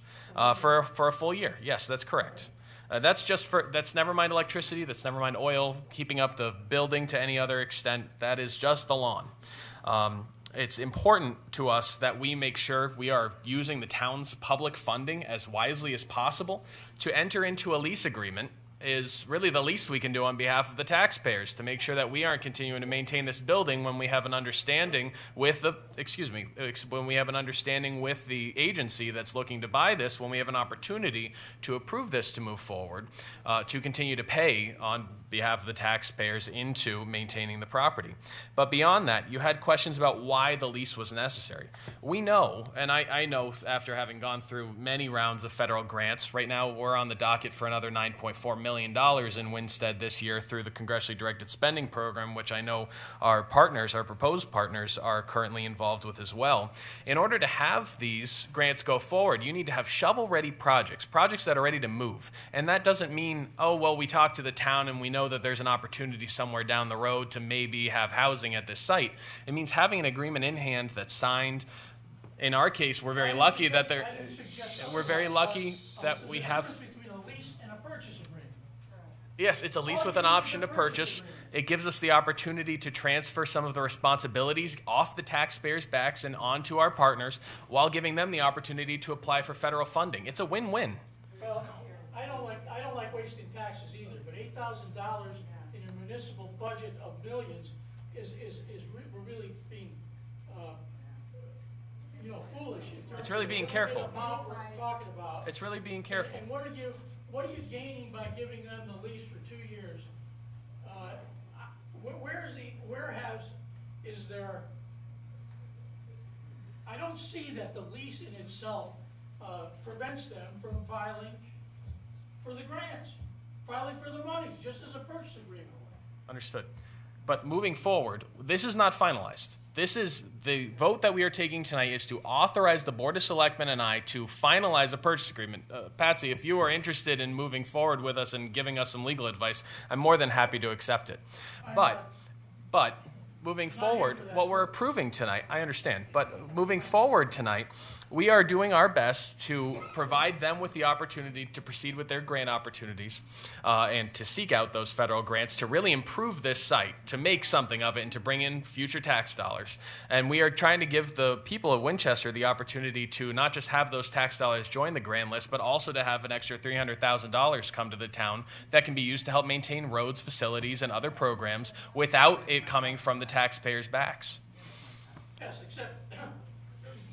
for a full year. Yes, that's correct. That's never mind electricity, that's never mind oil, keeping up the building to any other extent. That is just the lawn. It's important to us that we make sure we are using the town's public funding as wisely as possible to enter into a lease agreement is really the least we can do on behalf of the taxpayers to make sure that we aren't continuing to maintain this building when we have an understanding with the, when we have an understanding with the agency that's looking to buy this, when we have an opportunity to approve this to move forward, to continue to pay on behalf of the taxpayers into maintaining the property. But beyond that, you had questions about why the lease was necessary. We know, and I know after having gone through many rounds of federal grants, right now we're on the docket for another $9.4 million in Winstead this year through the Congressionally Directed Spending Program, which I know our partners, our proposed partners, are currently involved with as well. In order to have these grants go forward, you need to have shovel-ready projects, projects that are ready to move. And that doesn't mean, oh, well, we talked to the town and we know that there's an opportunity somewhere down the road to maybe have housing at this site. It means having an agreement in hand that's signed. In our case, we're very lucky that we have. Between a lease and a purchase agreement. Yes, it's a lease with an option to purchase. It gives us the opportunity to transfer some of the responsibilities off the taxpayers' backs and onto our partners while giving them the opportunity to apply for federal funding. It's a win-win. Well, I don't like wasting taxes either, but $8,000 in a municipal budget of millions we're really being, foolish. It's really being careful. Amount we're talking about. It's really being careful. And what are you gaining by giving them the lease for 2 years? Is there? I don't see that the lease in itself prevents them from filing for the grants, filing for the money, just as a purchase agreement. Understood. But moving forward, this is not finalized. This is the vote that we are taking tonight is to authorize the Board of Selectmen and I to finalize a purchase agreement. Patsy, if you are interested in moving forward with us and giving us some legal advice, I'm more than happy to accept it. But moving forward, what we're approving tonight, I understand, but moving forward tonight, we are doing our best to provide them with the opportunity to proceed with their grant opportunities and to seek out those federal grants to really improve this site, to make something of it and to bring in future tax dollars. And we are trying to give the people of Winchester the opportunity to not just have those tax dollars join the grant list, but also to have an extra $300,000 come to the town that can be used to help maintain roads, facilities, and other programs without it coming from the taxpayers' backs. Yes, except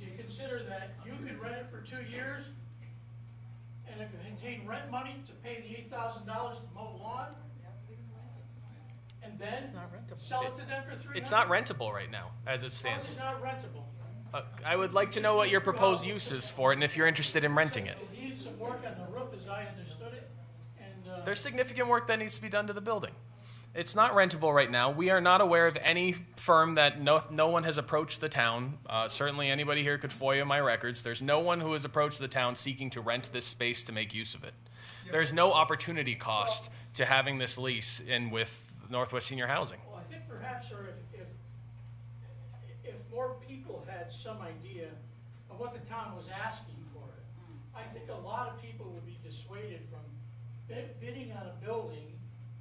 you consider that you could rent it for 2 years and it could contain rent money to pay the $8,000 to mow the lawn, and then sell it to them for $300,000. It's not rentable right now, as it stands. It's not rentable. I would like to know what your proposed use is for it and if you're interested in renting it. It needs some work on the roof, as I understood it, and There's significant work that needs to be done to the building. It's not rentable right now. We are not aware of any firm that no one has approached the town. Certainly anybody here could FOIA my records. There's no one who has approached the town seeking to rent this space to make use of it. There's no opportunity cost to having this lease in with Northwest Senior Housing. well, I think perhaps, sir, if more people had some idea of what the town was asking for it, I think a lot of people would be dissuaded from bidding on a building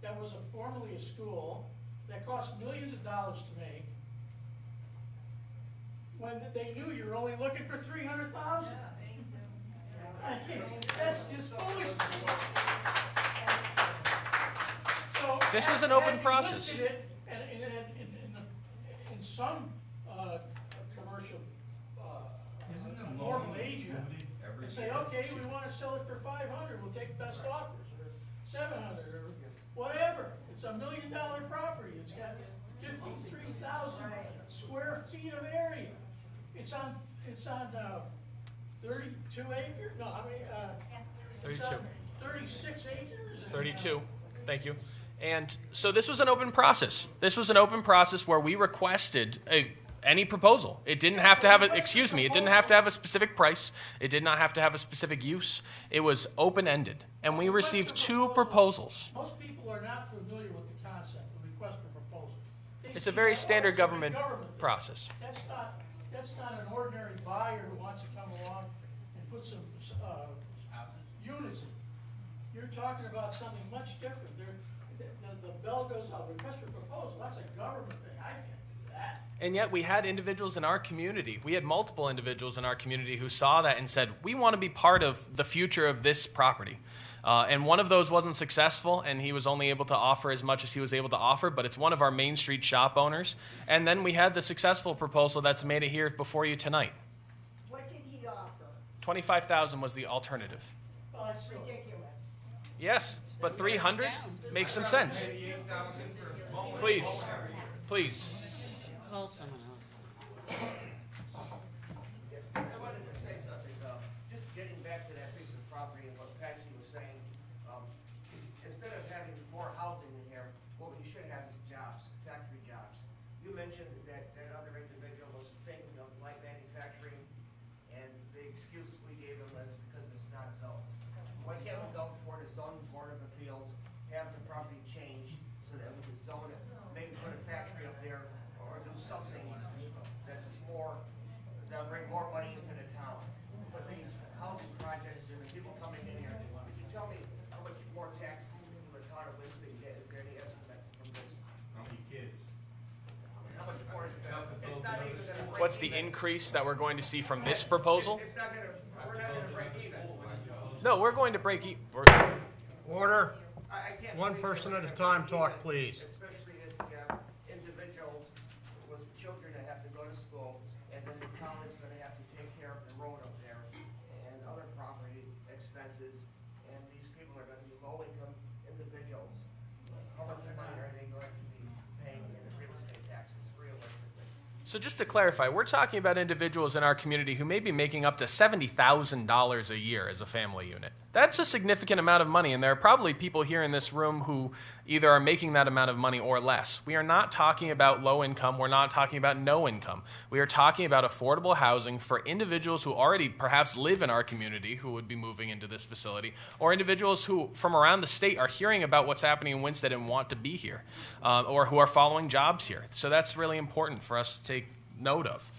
that was formerly a school, that cost millions of dollars to make, when they knew you were only looking for $300,000. That's just foolish. So, This was an open had you process. listed it, and in some commercial normal agent, and say, okay, we want to sell it for $500, we'll take best offers, or $700, or whatever. It's $1 million property. It's got 53,000 square feet of area. It's on 32 acres. No, how many? 32. 36 acres. And, 32. Thank you. And so this was an open process. This was an open process where we requested any proposal. It didn't have to have it didn't have to have a specific price. It did not have to have a specific use. It was open-ended. And we received 2 proposals. Most people are not familiar with the concept of request for proposal. It's a very standard government process. That's not an ordinary buyer who wants to come along and put some units in. You're talking about something much different. The bell goes out, request for proposal, that's a government thing. I can't do And yet we had individuals in our community, we had multiple individuals in our community who saw that and said, we want to be part of the future of this property. And one of those wasn't successful, and he was only able to offer as much as he was able to offer, but it's one of our Main Street shop owners. And then we had the successful proposal that's made it here before you tonight. What did he offer? $25,000 was the alternative. Well, that's ridiculous. Yes, but 300 makes some sense. Please, please. Call someone else. I wanted to say something, just getting back to that piece of property and what Patsy was saying. Instead of having more housing in here, what you should have is jobs, factory jobs. You mentioned that other individual was thinking of light manufacturing, and the excuse we gave him was because it's not zoned. Why can't we go before the zoning board of appeals, have the property changed so that we can zone it, maybe put a factory up there, or do something that's more, that'll bring more money into the town. But these housing projects and the people coming in here, could you tell me how much more taxes the town of Winston get? Is there any estimate from this? How many kids? How much more is it? It's not even gonna break What's the even. increase that we're going to see from this proposal? It's not gonna, we're not gonna break even. No, we're going to break even. Order. I can't. One believe person we're at a gonna time break talk, even, please. Especially if individuals with children that have to go to school, and then the town is gonna have to take care of the road up there and other property expenses, and these people are gonna be low-income individuals. How much money are they going to be paying in real estate taxes realistically? So just to clarify, we're talking about individuals in our community who may be making up to $70,000 a year as a family unit. That's a significant amount of money, and there are probably people here in this room who either are making that amount of money or less. We are not talking about low income. We're not talking about no income. We are talking about affordable housing for individuals who already perhaps live in our community who would be moving into this facility, or individuals who from around the state are hearing about what's happening in Winsted and want to be here, or who are following jobs here. So that's really important for us to take note of.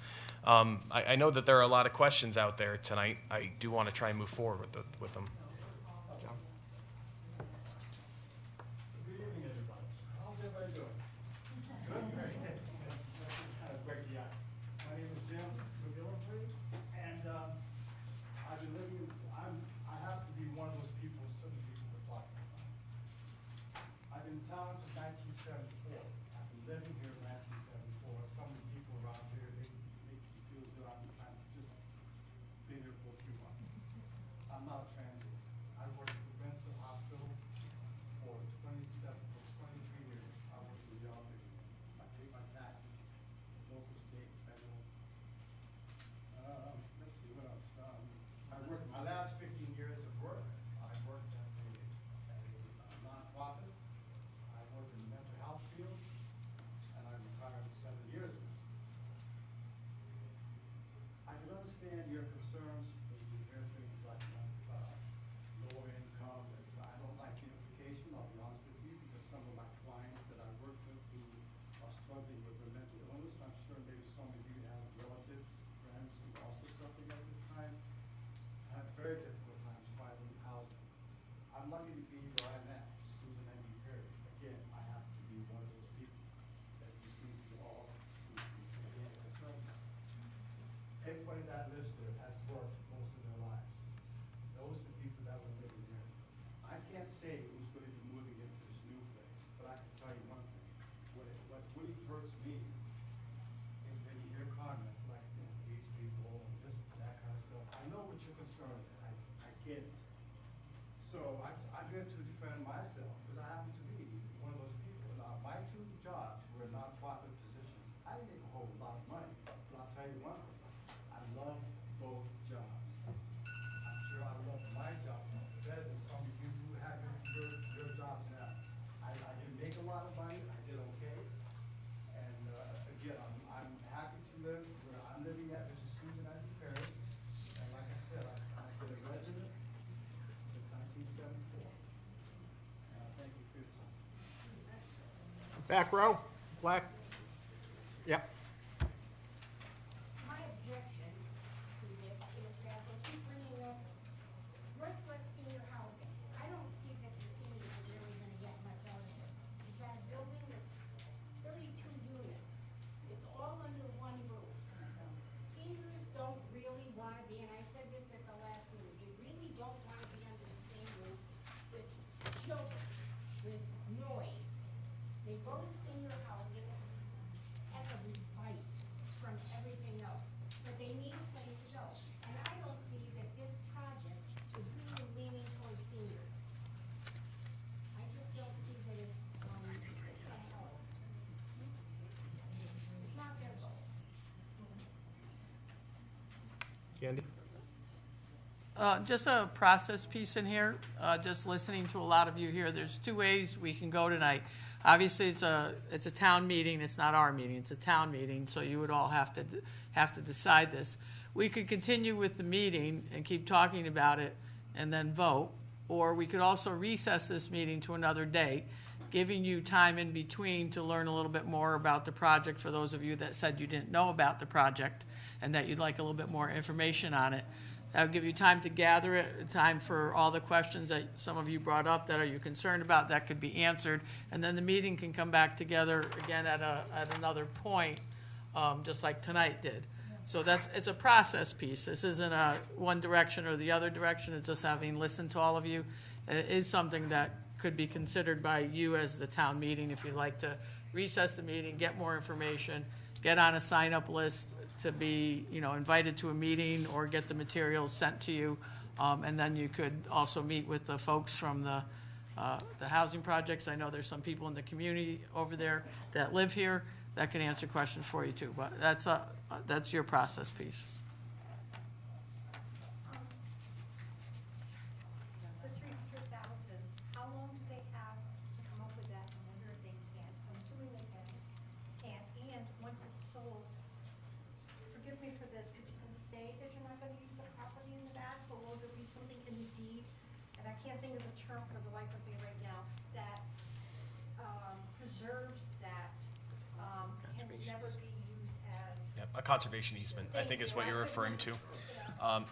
I know that there are a lot of questions out there tonight. I do want to try and move forward with them. Good evening, everybody. How's everybody doing? Good? Kind of break the ice. My name is Jim McGillivray, and I've been living, I have to be one of those people, certain people we're talking about. I've been in town since 1974. I've been living here in 1974. Some of the people around here, they make me feel as though I'm kind of just been here for a few months. I'm not a transient. I worked at the Winston Hospital for 23 years. I worked in the job. I pay my taxes, local, state, federal. Let's see, what else? I worked, my last 15 years of work, I worked at a nonprofit. I worked in the mental health field, and I retired 7 years ago. I can understand your concerns when you hear things like lower income. And I don't like the implication, I'll be honest with you, because some of my clients that I work with who are struggling with their mental illness, I'm sure maybe some of you have relatives, friends who are also suffering at this time, have very difficult times finding housing. I'm lucky to be where I'm at, Susan and you Perry. Again, I have to be one of those people that you seem to all seem to be concerned about. Everybody that lives there has worked most of their lives. Those are the people that were living there. I can't say who's going to be moving into this new place, but I can tell you one thing. What really hurts me is when you hear comments like, these people, and this, that kind of stuff. I know what your concerns are. I get it. So I'm here to defend myself, because I happen to be one of those people. Now, my 2 jobs were nonprofit positions. I didn't make a whole lot of money, but I'll tell you one thing. I love both jobs. I'm sure I love my job better than some of you who have your jobs now. I didn't make a lot of money, I did okay. And again, I'm happy to live where I'm living at, which is Susan Ivy Perry. And like I said, I've been a resident since 1974. And I thank you for your time. Back row, black. Yep. My objection to this is that they keep bringing up Northwest Senior Housing. I don't see that the seniors are really gonna get much out of this. Is that a building that's 32 units? It's noise. They go to senior housing as a respite from everything else, but they need a place to go. And I don't see that this project is really leaning towards seniors. I just don't see that it's gonna help. It's not their goal. Candy? Just a process piece in here, just listening to a lot of you here. There's two ways we can go tonight. Obviously, it's a town meeting, it's not our meeting, it's a town meeting, so you would all have to decide this. We could continue with the meeting and keep talking about it and then vote, or we could also recess this meeting to another date, giving you time in between to learn a little bit more about the project for those of you that said you didn't know about the project and that you'd like a little bit more information on it. That'll give you time to gather it, time for all the questions that some of you brought up that are you concerned about that could be answered, and then the meeting can come back together again at another point, just like tonight did. So it's a process piece. This isn't a one direction or the other direction. It's just having listened to all of you. It is something that could be considered by you as the town meeting if you'd like to recess the meeting, get more information, get on a sign-up list to be, invited to a meeting or get the materials sent to you. And then you could also meet with the folks from the housing projects. I know there's some people in the community over there that live here that can answer questions for you too. But that's your process piece. The 300,000, how long do they have to come up with that? I wonder if they can. I'm assuming they can. And once it's sold, forgive me for this, but you can say that you're not gonna use the property in the back, but will there be something in the deed? And I can't think of the term for the life of me right now, that preserves that, can never be used as. Yep, a conservation easement, I think is what you're referring to.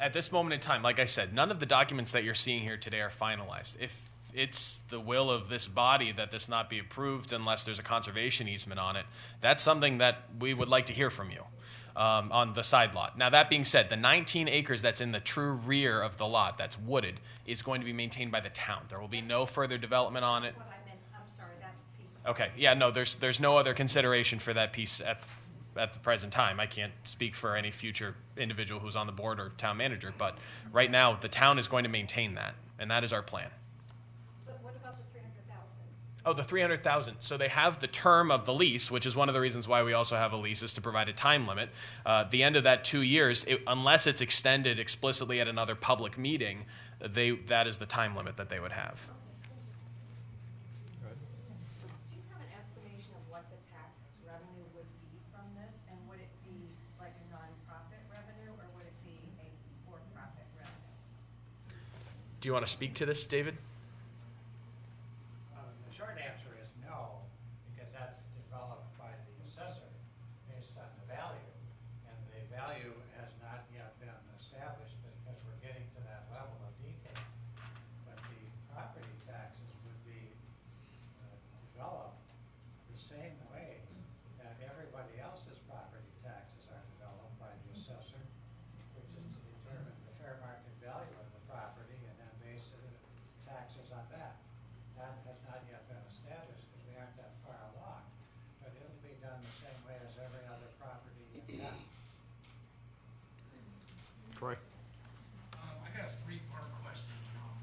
At this moment in time, like I said, none of the documents that you're seeing here today are finalized. If it's the will of this body that this not be approved unless there's a conservation easement on it, that's something that we would like to hear from you on the side lot. Now, that being said, the 19 acres that's in the true rear of the lot that's wooded is going to be maintained by the town. There will be no further development on it. What I meant, I'm sorry, that piece. Okay, yeah, no, there's no other consideration for that piece at the present time. I can't speak for any future individual who's on the board or town manager, but right now, the town is going to maintain that, and that is our plan. But what about the 300,000? Oh, the 300,000. So they have the term of the lease, which is one of the reasons why we also have a lease, is to provide a time limit. The end of that 2 years, unless it's extended explicitly at another public meeting, that is the time limit that they would have. Do you have an estimation of what the tax revenue would be from this? And would it be like a nonprofit revenue, or would it be a for-profit revenue? Do you want to speak to this, David? The short answer is no, because that's developed by the assessor based on the value. And the value has not yet been established because we're getting to that level of detail. But the property taxes would be developed the same way that everybody else's property taxes are developed by the assessor, which is to determine the fair market value of the property and then base the taxes on that. That has not yet been established because we aren't that far along, but it'll be done the same way as every other property in town. Troy? I got a three-part question.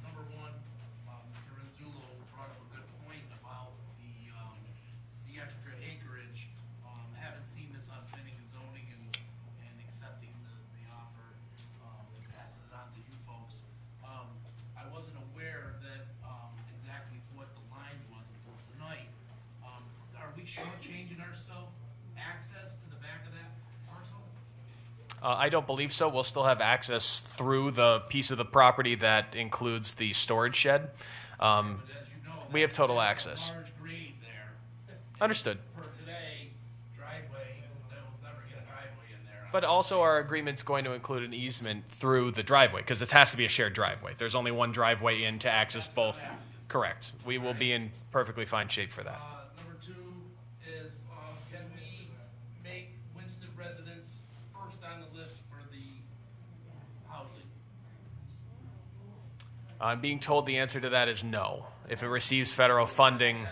Number one, Mr. Rizzulo brought up a good point about the extra acreage. Haven't seen this on planning and zoning and accepting the offer, and passing it on to you folks. I wasn't aware that exactly what the line was until tonight. Are we shortchanging ourselves access to the back of that parcel? I don't believe so. We'll still have access through the piece of the property that includes the storage shed. But as you know, We have total that's access. a large grade there. Understood. For today, driveway, they'll never get a driveway in there. But also our agreement's going to include an easement through the driveway, because it has to be a shared driveway. There's only one driveway in to access both. Correct. We will be in perfectly fine shape for that. Number two is, can we make Winston residents first on the list for the housing? I'm being told the answer to that is no. If it receives federal funding,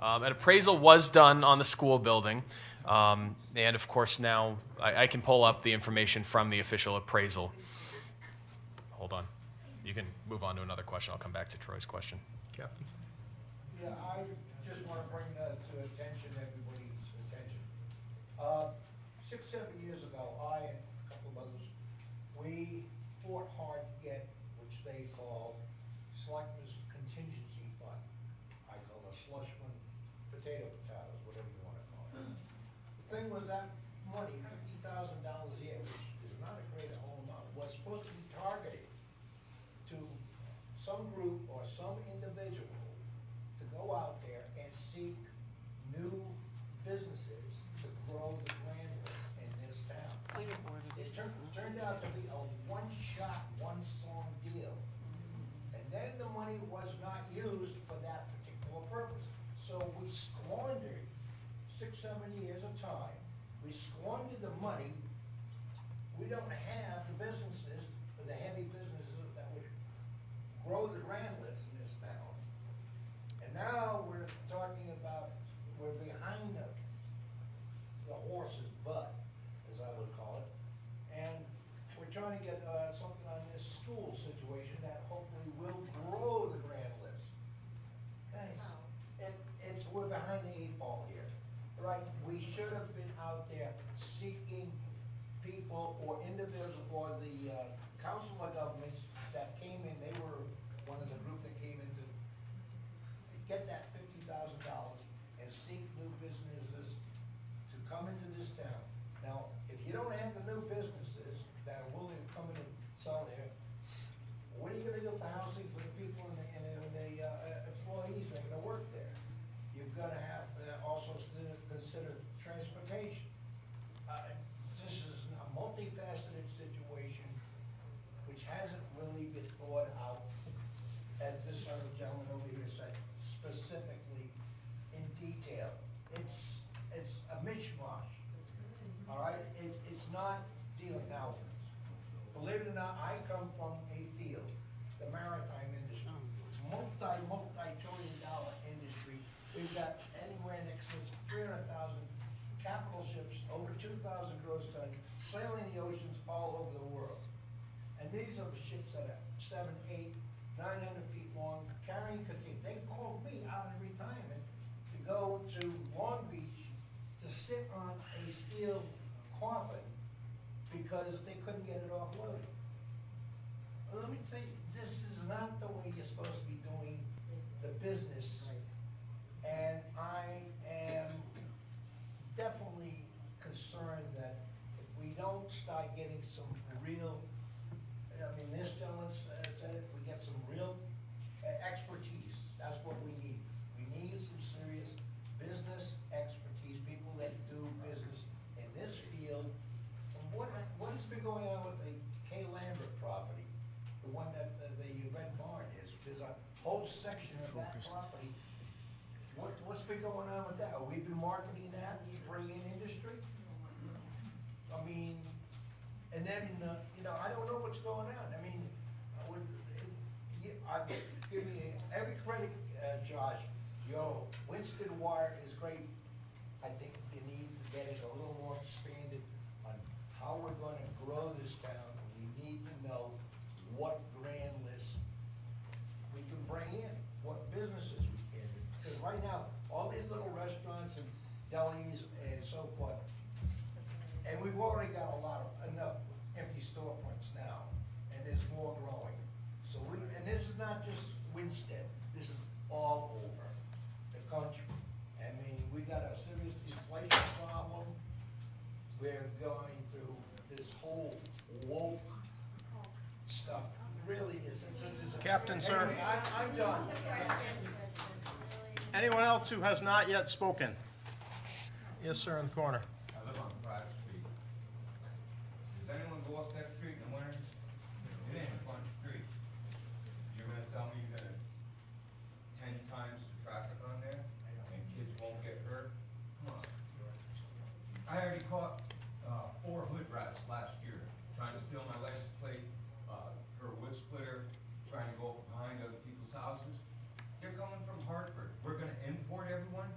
An appraisal was done on the school building, and of course now I can pull up the information from the official appraisal. Hold on. You can move on to another question. I'll come back to Troy's question. Captain? Yeah, I just want to bring that to attention, everybody's attention. 6, 7 years ago, I and a couple of others, we fought hard to get, which they call Selectmen's Contingency Fund. I call it slush fund, potatoes, whatever you want to call it. The thing was that money, $50,000 a year, which is not a great whole amount, was supposed to be targeted to some group or some individual to go out there and seek new businesses to grow the brand in this town. Point of order, It this is turned out to be a one-shot, one-song deal. And then the money was not used for that particular purpose. So we squandered 6, 7 years of time. We squandered the money. We don't have the businesses, the heavy businesses that would grow the grand list in this town. And now we're talking about, we're behind the horse's butt, as I would call it. And we're trying to get something on this school situation that hopefully will grow the grand list. Okay? We're behind the 8 ball here, right? We should have been out there seeking people or individuals or the council of governments that came in. They were one of the group that came in to get that $50,000 and seek new businesses to come into this town. Now, if you don't have the new businesses that are willing to come in and sell there, what are you gonna do for housing for the people and the employees that are gonna work there? You've gotta have to also consider transportation. This is a multifaceted situation which hasn't really been thought out, as this other gentleman over here said, specifically in detail. It's a mishmash, all right? It's not dealing. Now, believe it or not, I come from a field, the maritime industry, multi-trillion-dollar industry. We've got anywhere in excess of 300,000 capital ships, over 2,000 gross tons, sailing the oceans all over the world. And these are the ships that are 7, 8, 900 feet long, carrying containers. They called me out in retirement to go to Long Beach to sit on a steel coffin because they couldn't get it offloaded. Let me tell you, this is not the way you're supposed to be doing the business. And I am definitely concerned that if we don't start getting some real, I mean, this gentleman said it, we get some real expertise. That's what we need. We need some serious business expertise, people that do business in this field. And what has been going on with the K. Lambert property, the one that the Red Barn is? There's a whole section of that property. What's been going on with that? Have we been marketing that to bring in industry? I mean, and then, I don't know what's going on. I mean, I give me every credit, Josh. Winston Wire is great. I think you need to get it a little more expanded on how we're gonna grow this town. We need to know what grand list we can bring in, what businesses we can. Because right now, all these little restaurants and delis and so forth, and we've already got enough empty storefronts now, and there's more growing. So and this is not just Winston, this is all over the country. I mean, we got a serious inflation problem. We're going through this whole woke stuff. Really, it's Captain, sir. Anyway, I'm done. Anyone else who has not yet spoken? Yes, sir, in the corner. I live on Pratt Street. Does anyone go up that street in the winter? It ain't a fun street. You're gonna tell me you're gonna 10 times the traffic on there and kids won't get hurt? Come on. I already caught 4 hood rats last year trying to steal my license plate, her wood splitter, trying to go behind other people's houses. They're coming from Hartford. We're gonna import everyone?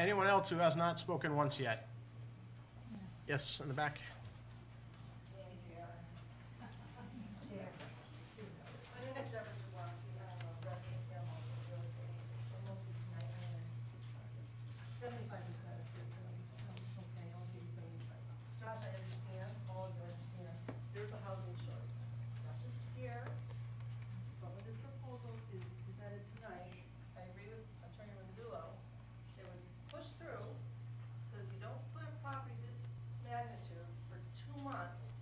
Anyone else who has not spoken once yet? Yes, in the back. Josh, I understand, all of you understand, there's a housing shortage, not just here, but when this proposal is presented tonight, I agree with Attorney Ronzullo, it was pushed through, because you don't put a property this magnitude for 2 months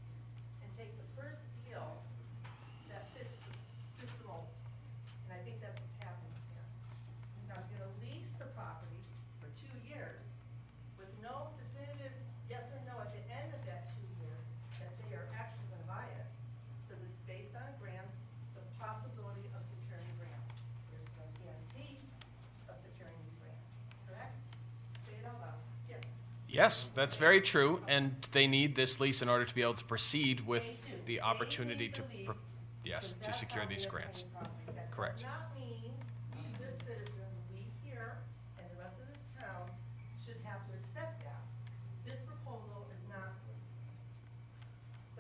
and take the first deal that fits the mold. And I think that's what's happening here. Now, you're gonna lease the property for 2 years with no definitive yes or no at the end of that 2 years that they are actually gonna buy it, because it's based on grants, the possibility of securing grants. There's no guarantee of securing these grants, correct? Say it out loud, yes. Yes, that's very true, and they need this lease in order to be able to proceed with the opportunity to, yes, to secure these grants. Correct. That does not mean this citizens, we here, and the rest of this town should have to accept that. This proposal is not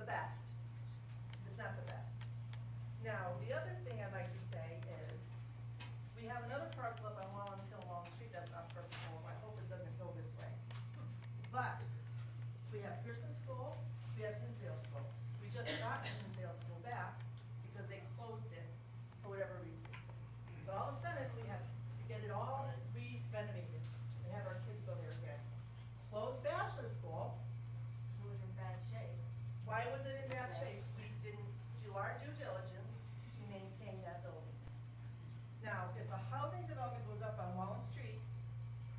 the best. It's not the best. Now, the other thing I'd like to say is, we have another parcel up on Wallens Hill, Long Street, that's up for proposal. I hope it doesn't go this way. But, we have Pearson School, we have Hinsdale School. We just got Hinsdale School back because they closed it for whatever reason. But all of a sudden, we have to get it all re-renovated and have our kids go there again. Closed Bachelor School, It was in bad shape. why was it in bad shape? We didn't do our due diligence to maintain that building. Now, if a housing development goes up on Wallace Street,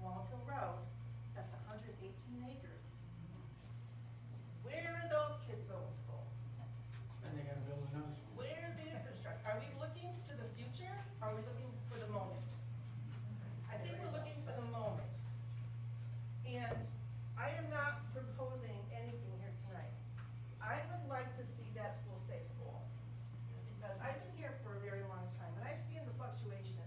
Wallace Hill Road, that's 118 acres. Where are those kids going to school? And they gotta build another school. Where's the infrastructure? Are we looking to the future? Or are we looking for the moment? I think we're looking for the moment. And I am not proposing anything here tonight. I would like to see that school stay school. Because I've been here for a very long time, and I've seen the fluctuation.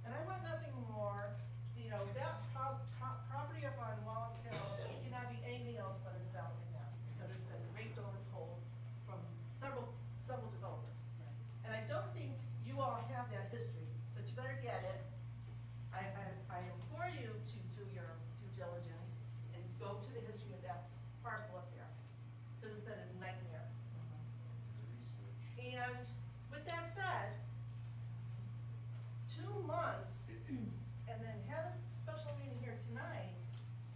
And I want nothing more, you know, that property up on Wallace Hill cannot be anything else but a development now. Because it's been raped over coals from several developers. And I don't think you all have that history, but you better get it. I implore you to do your due diligence and go to the history of that parcel up there, because it's been a nightmare. And with that said, 2 months, and then have a special meeting here tonight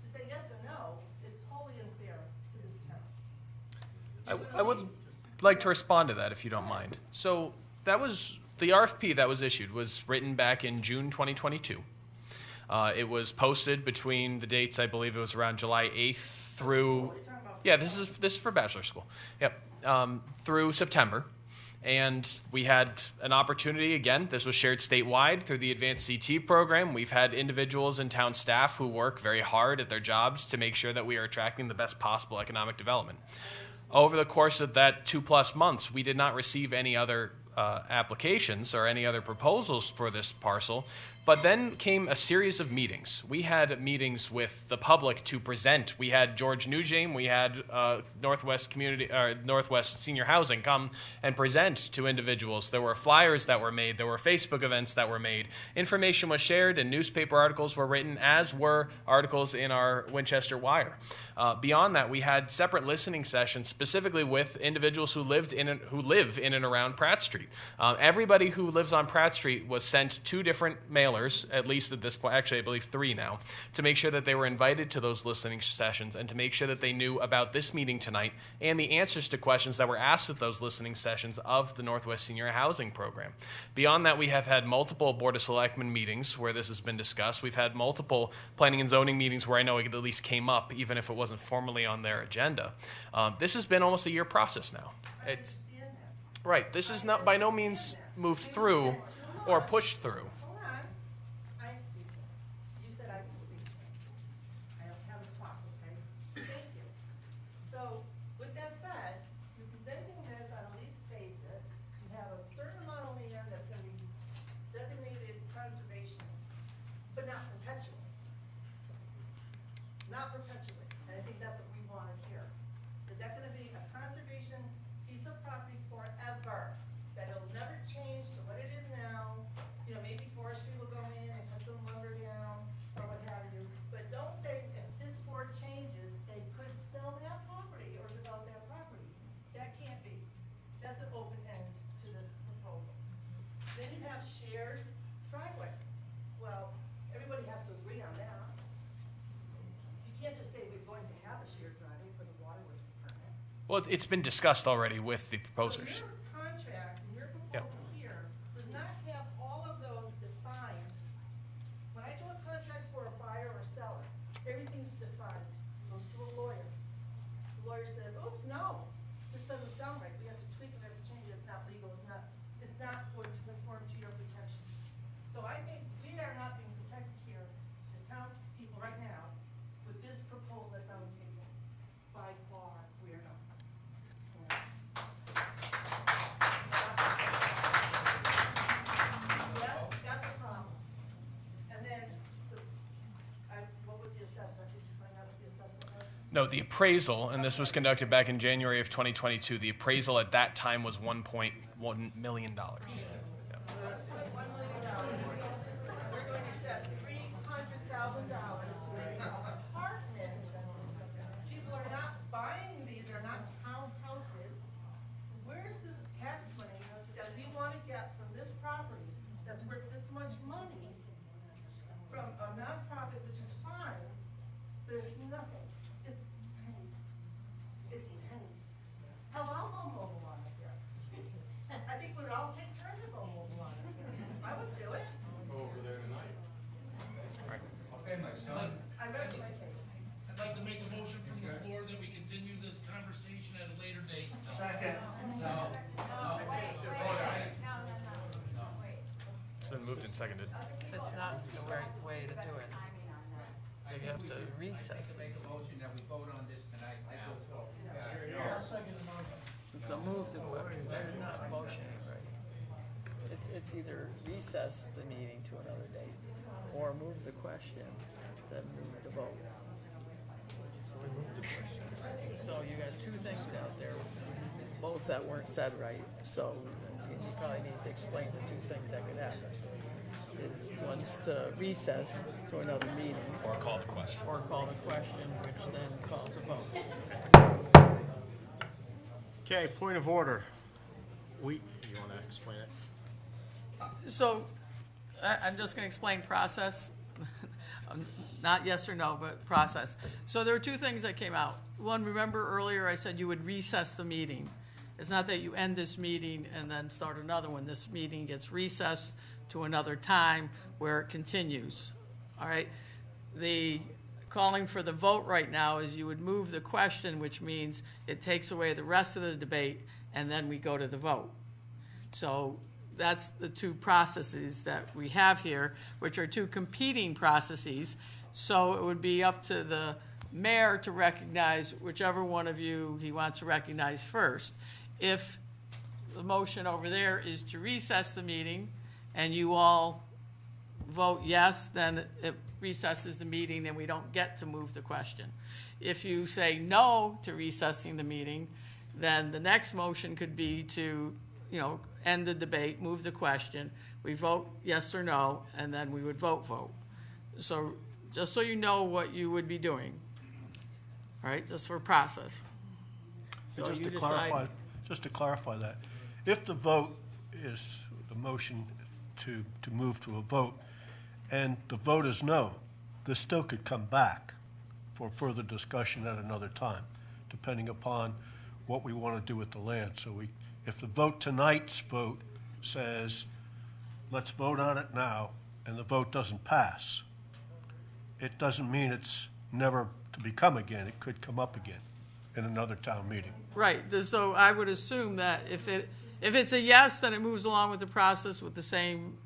to say yes or no is totally unfair to this town. I would like to respond to that if you don't mind. So that was, the RFP that was issued was written back in June 2022. It was posted between the dates, I believe it was around July 8th through, yeah, this is for bachelor school. Yep, through September. And we had an opportunity, again, this was shared statewide through the Advanced CT program. We've had individuals and town staff who work very hard at their jobs to make sure that we are attracting the best possible economic development. Over the course of that 2+ months, we did not receive any other applications or any other proposals for this parcel. But then came a series of meetings. We had meetings with the public to present. We had George Nugent, we had Northwest Senior Housing come and present to individuals. There were flyers that were made. There were Facebook events that were made. Information was shared and newspaper articles were written, as were articles in our Winchester Wire. Beyond that, we had separate listening sessions specifically with individuals who live in and around Pratt Street. Everybody who lives on Pratt Street was sent 2 different mailers, at least at this point, actually I believe 3 now, to make sure that they were invited to those listening sessions and to make sure that they knew about this meeting tonight and the answers to questions that were asked at those listening sessions of the Northwest Senior Housing Program. Beyond that, we have had multiple Board of Selectmen meetings where this has been discussed. We've had multiple planning and zoning meetings where I know it at least came up, even if it wasn't formally on their agenda. This has been almost a year process now. It's right. This is not by no means moved through or pushed through. Hold on, I'm speaking. You said I can speak. I don't have a clock, okay? Thank you. So, with that said, you're presenting this on a lease basis. You have a certain amount of land that's gonna be designated conservation, but not perpetual. open end to this proposal. Then you have shared driveway. Well, everybody has to agree on that. You can't just say we're going to have a shared driveway for the waterworks department. Well, it's been discussed already with the proposers. Your contract, and your Yep. proposal here, does not have all of those defined. When I do a contract for a buyer or seller, everything's defined, goes to a lawyer. The lawyer says, oops, no, this doesn't sound right, we have to tweak it, we have to change it, it's not legal, it's not going to conform to your protections. So I think we are not being protected here as townspeople right now with this proposal that's on the table. By far, we are not. That's a problem. And then, what was the assessment? Did you find out what the assessment was? No, the appraisal, and this was conducted back in January of 2022, the appraisal at that time was $1.1 million. Yeah. $1 million. We're going to accept $300,000 to apartments. People are not buying these, are not townhouses. Where's this tax money that we want to get from this property that's worth this much money from a nonprofit, which is fine, but it's nothing. It's pennies. It's pennies. Hell, I'll go mobile on it there. I think we'd all take turns to go mobile on it. I would do it. Over there tonight. Okay, my son. I rest my case. I'd like to make a motion from the floor that we continue this conversation at a later date. Second. It's been moved and seconded. It's not the right way to do it. You have to recess. Make a motion that we vote on this tonight now. It's a move to, they're not motioning, right? It's either recess the meeting to another date, or move the question, then move the vote. So you got two things out there, both that weren't said right, so you probably need to explain the two things that could happen. Is one's to recess to another meeting. Or call the question. Or call the question, which then calls the vote. Okay, point of order. You want to explain it? So, I'm just gonna explain process, not yes or no, but process. So there were two things that came out. One, remember earlier I said you would recess the meeting. It's not that you end this meeting and then start another one. This meeting gets recessed to another time where it continues, all right? The calling for the vote right now is you would move the question, which means it takes away the rest of the debate, and then we go to the vote. So that's the two processes that we have here, which are two competing processes. So it would be up to the mayor to recognize whichever one of you he wants to recognize first. If the motion over there is to recess the meeting and you all vote yes, then it recesses the meeting and we don't get to move the question. If you say no to recessing the meeting, then the next motion could be to, end the debate, move the question. We vote yes or no, and then we would vote. So just so you know what you would be doing, all right, just for process. So Just you to decide. clarify that, if the vote is the motion to move to a vote, and the vote is no, this still could come back for further discussion at another time, depending upon what we want to do with the land. So if the vote, tonight's vote says, let's vote on it now, and the vote doesn't pass, it doesn't mean it's never to become again. It could come up again in another town meeting. Right, so I would assume that if it's a yes, then it moves along with the process with the same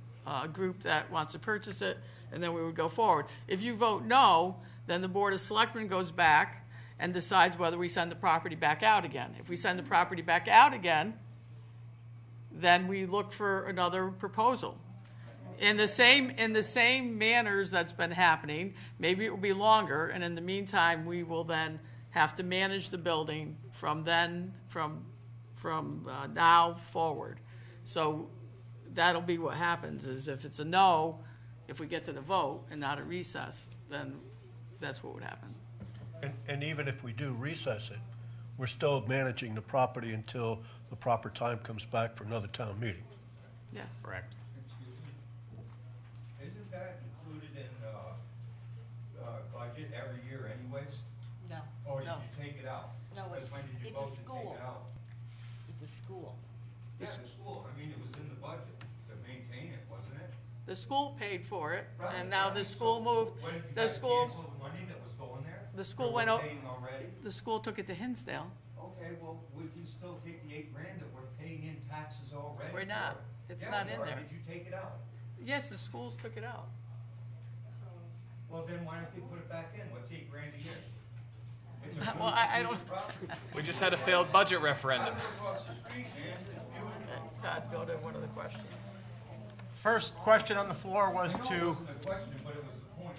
group that wants to purchase it, and then we would go forward. If you vote no, then the Board of Selectmen goes back and decides whether we send the property back out again. If we send the property back out again, then we look for another proposal. In the same manners that's been happening, maybe it will be longer, and in the meantime, we will then have to manage the building from now forward. So that'll be what happens, is if it's a no, if we get to the vote and not a recess, then that's what would happen. And even if we do recess it, we're still managing the property until the proper time comes back for another town meeting. Yes. Correct. Isn't that included in, budget every year anyways? No, Or did no, you take it out? no, Because it's, when did you it's a vote to take school. it out? It's a school. Yeah, the school, I mean, it was in the budget to maintain it, wasn't it? The school paid for it, Right, and now the right. school So moved, when did you the guys school, cancel the money that was going there? the school That went we're out, paying already? the school took it to Hinsdale. Okay, well, we can still take the $8 grand that we're paying in taxes already. We're not. for it. It's Yeah, not we in are. there. Did you take it out? Yes, the schools took it out. Well, then why don't they put it back in? What's $8 grand a year? It's a Well, I don't, beautiful property. We just had a failed budget I referendum. live across the street, man. It's beautiful. Todd, go to one of the questions. First question on the floor was I know it to, wasn't a question, but it was the point.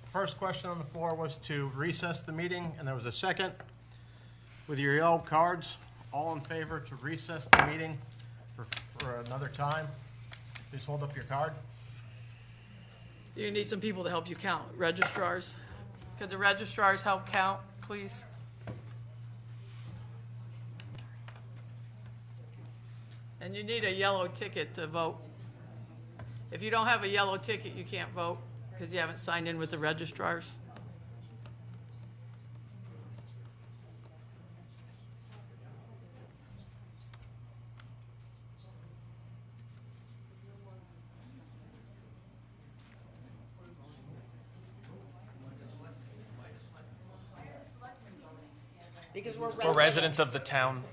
first question on the floor was to recess the meeting, and there was a second. With your yellow cards, all in favor to recess the meeting for another time, please hold up your card. You need some people to help you count, registrars. Could the registrars help count, please? And you need a yellow ticket to vote. If you don't have a yellow ticket, you can't vote because you haven't signed in with the registrars. Because we're We're residents of the town.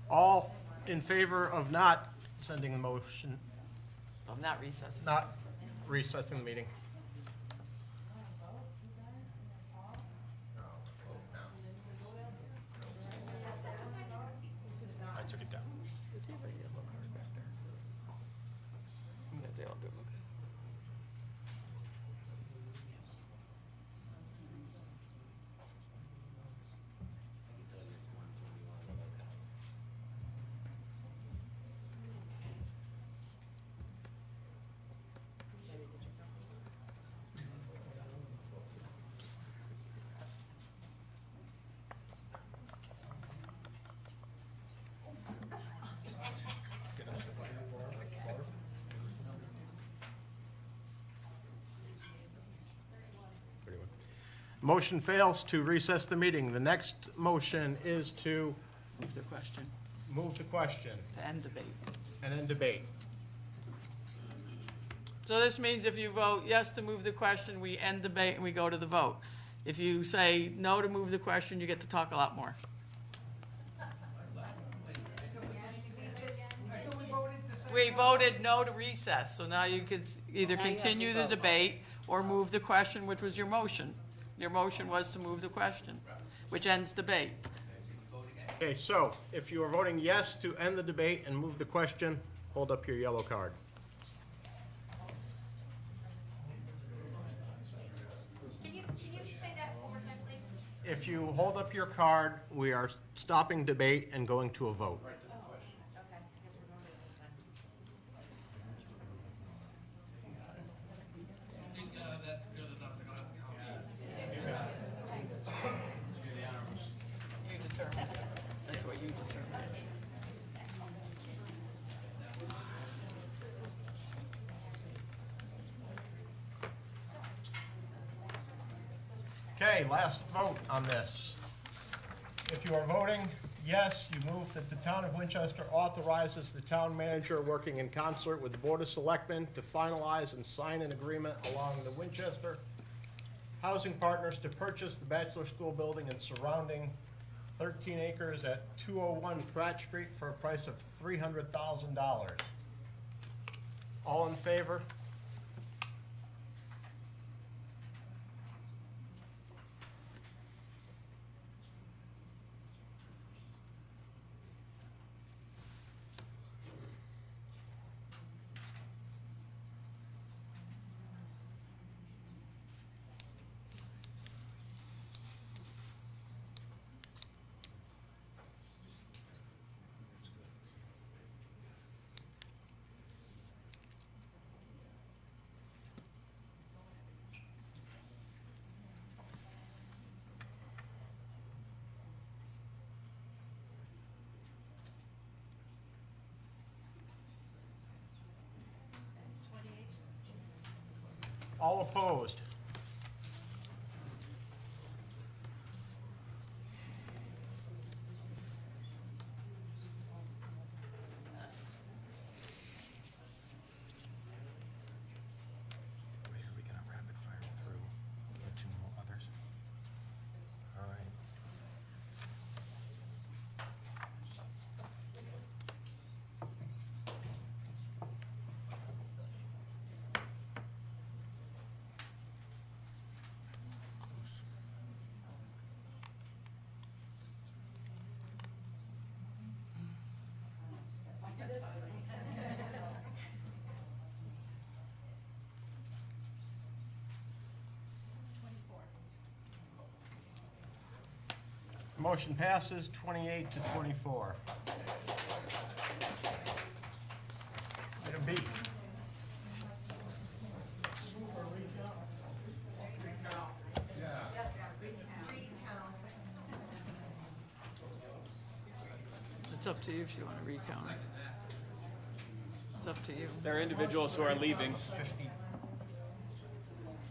All in favor of not sending the motion, I'm not recessing. not recessing the meeting? I took it down. Does he have a yellow card back there? Yeah, they all do, okay. Motion fails to recess the meeting. The next motion is to Move the question, move the question to end debate. and end debate. So this means if you vote yes to move the question, we end debate and we go to the vote. If you say no to move the question, you get to talk a lot more. We voted no to recess, so now you could either Now you have to continue the vote. debate or move the question, which was your motion. Your motion was to move the question, which ends debate. Okay, so if you are voting yes to end the debate and move the question, hold up your yellow card. Can you say that one more time, please? If you hold up your card, we are stopping debate and going to a vote. Okay, I guess we're going to the vote then. I think that's good enough. We don't have to count these. You determine. That's what you determine. Okay, last vote on this. If you are voting yes, you move that the town of Winchester authorizes the town manager working in concert with the Board of Selectmen to finalize and sign an agreement along the Winchester Housing Partners to purchase the Bachelor School building and surrounding 13 acres at 201 Pratt Street for a price of $300,000. All in favor? All opposed? Are we gonna rapid fire through the two more others? All right. Motion passes 28 to 24. Item B. It's up to you if you want to recount it. It's up to you. There are individuals who are leaving.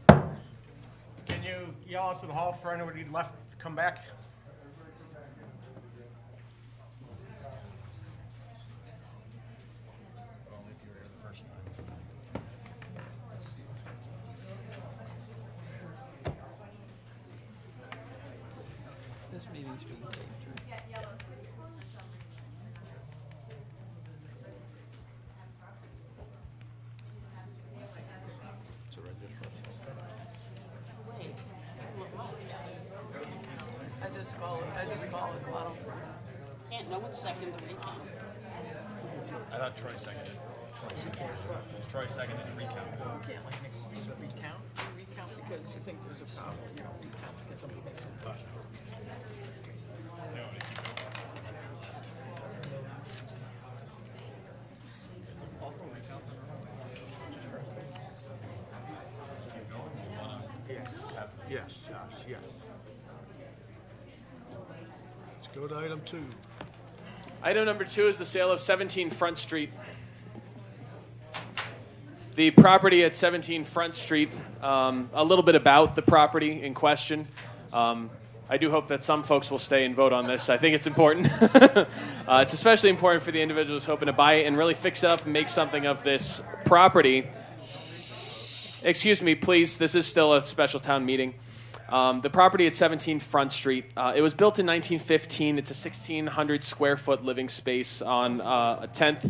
Can you yell out to the hall for anybody left to come back? Only if you were here the first time. This meeting's being taped, right? I just call it model. Can't no one second the recount. I thought Troy seconded. Troy seconded the recount. You can't like make a recount. You recount because you think there's a problem. You don't recount because somebody makes a question. Yes, Josh, yes. Let's go to item 2. Item number 2 is the sale of 17 Front Street. The property at 17 Front Street, a little bit about the property in question. I do hope that some folks will stay and vote on this. I think it's important. It's especially important for the individuals hoping to buy it and really fix it up and make something of this property. Excuse me, please. This is still a special town meeting. The property at 17 Front Street, it was built in 1915. It's a 1,600 square foot living space on a tenth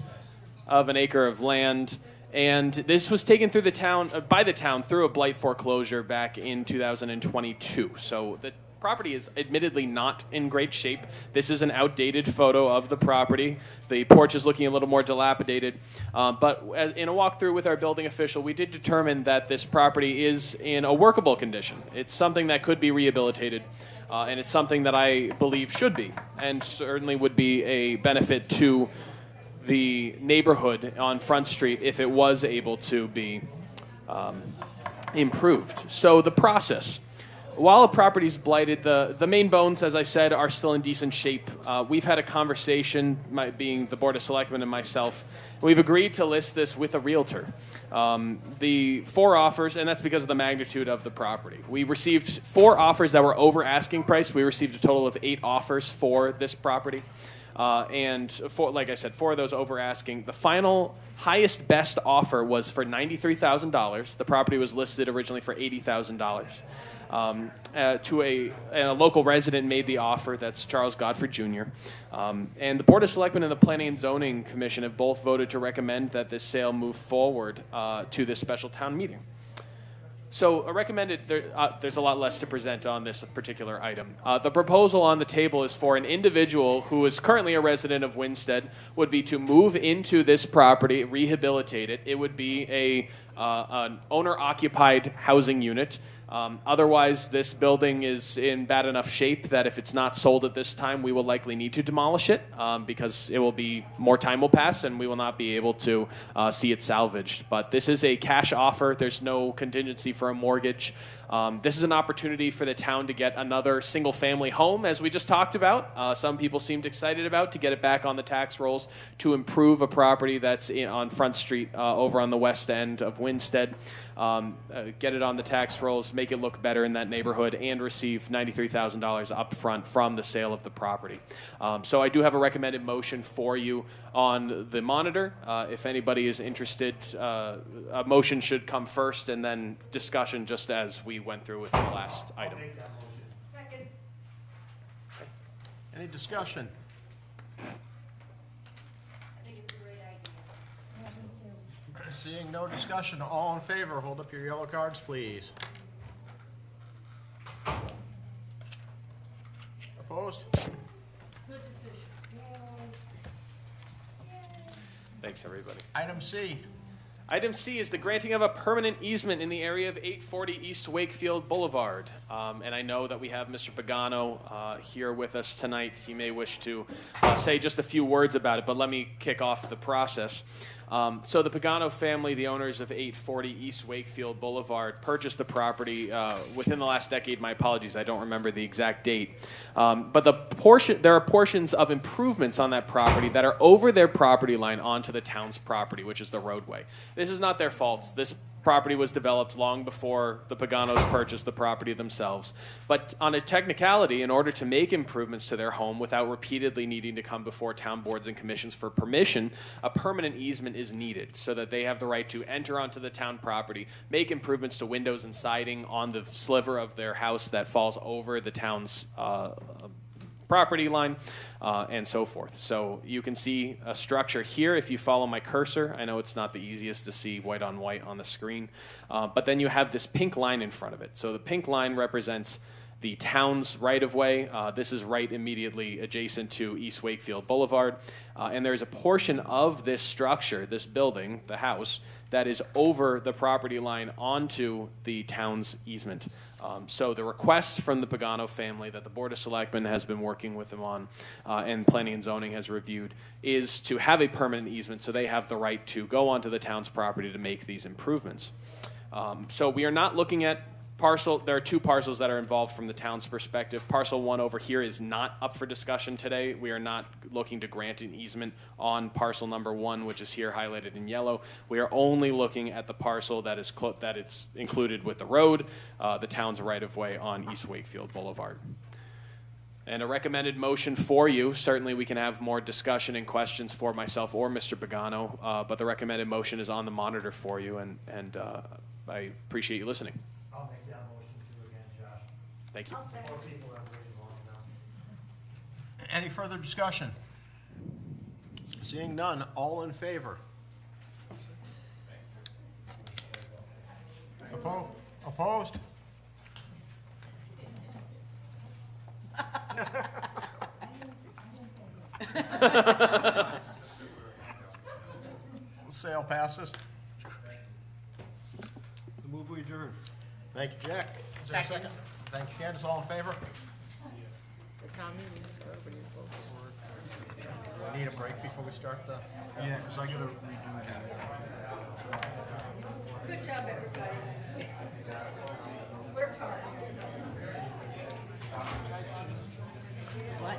of an acre of land. And this was taken through the town, by the town through a blight foreclosure back in 2022. So the property is admittedly not in great shape. This is an outdated photo of the property. The porch is looking a little more dilapidated. But in a walkthrough with our building official, we did determine that this property is in a workable condition. It's something that could be rehabilitated. And it's something that I believe should be, and certainly would be a benefit to the neighborhood on Front Street if it was able to be improved. So the process. While a property is blighted, the main bones, as I said, are still in decent shape. We've had a conversation, being the Board of Selectmen and myself. We've agreed to list this with a realtor. The 4 offers, and that's because of the magnitude of the property. We received 4 offers that were over asking price. We received a total of 8 offers for this property. And like I said, 4 of those over asking. The final highest best offer was for $93,000. The property was listed originally for $80,000. And a local resident made the offer. That's Charles Godfrey Jr. And the Board of Selectmen and the Planning and Zoning Commission have both voted to recommend that this sale move forward to this special town meeting. So there's a lot less to present on this particular item. The proposal on the table is for an individual who is currently a resident of Winstead would be to move into this property, rehabilitate it. It would be an owner-occupied housing unit. Otherwise, this building is in bad enough shape that if it's not sold at this time, we will likely need to demolish it because more time will pass and we will not be able to see it salvaged. But this is a cash offer. There's no contingency for a mortgage. This is an opportunity for the town to get another single-family home, as we just talked about. Some people seemed excited about to get it back on the tax rolls to improve a property that's on Front Street over on the west end of Winstead, get it on the tax rolls, make it look better in that neighborhood, and receive $93,000 upfront from the sale of the property. So I do have a recommended motion for you on the monitor. If anybody is interested, a motion should come first and then discussion just as we went through with the last item. Second. Any discussion? I think it's a great idea. Seeing no discussion, all in favor, hold up your yellow cards, please. Opposed? Good decision. Thanks, everybody. Item C. Item C is the granting of a permanent easement in the area of 840 East Wakefield Boulevard. And I know that we have Mr. Pagano here with us tonight. He may wish to say just a few words about it, but let me kick off the process. So the Pagano family, the owners of 840 East Wakefield Boulevard, purchased the property within the last decade. My apologies, I don't remember the exact date. But there are portions of improvements on that property that are over their property line onto the town's property, which is the roadway. This is not their fault. This property was developed long before the Paganos purchased the property themselves. But on a technicality, in order to make improvements to their home without repeatedly needing to come before town boards and commissions for permission, a permanent easement is needed so that they have the right to enter onto the town property, make improvements to windows and siding on the sliver of their house that falls over the town's property line, and so forth. So you can see a structure here if you follow my cursor. I know it's not the easiest to see white on white on the screen, but then you have this pink line in front of it. So the pink line represents the town's right-of-way. This is right immediately adjacent to East Wakefield Boulevard, and there's a portion of this structure, this building, the house, that is over the property line onto the town's easement. So the request from the Pagano family that the Board of Selectmen has been working with them on and Planning and Zoning has reviewed is to have a permanent easement so they have the right to go onto the town's property to make these improvements. So we are not looking at there are two parcels that are involved from the town's perspective. Parcel 1 over here is not up for discussion today. We are not looking to grant an easement on parcel number 1, which is here highlighted in yellow. We are only looking at the parcel that is it's included with the road, the town's right-of-way on East Wakefield Boulevard. And a recommended motion for you, certainly we can have more discussion and questions for myself or Mr. Pagano, but the recommended motion is on the monitor for you, and I appreciate you listening. I'll make that motion too again, Josh. Thank you. More people have waited long enough. Any further discussion? Seeing none, all in favor? Opposed? Sale passes. The move we adjourn. Thank you, Jack. Is there a second? Thank you, Candace. All in favor? The town meeting is over, you folks. We need a break before we start the... Yeah, because I gotta redo that. Good job, everybody. Worked hard. What?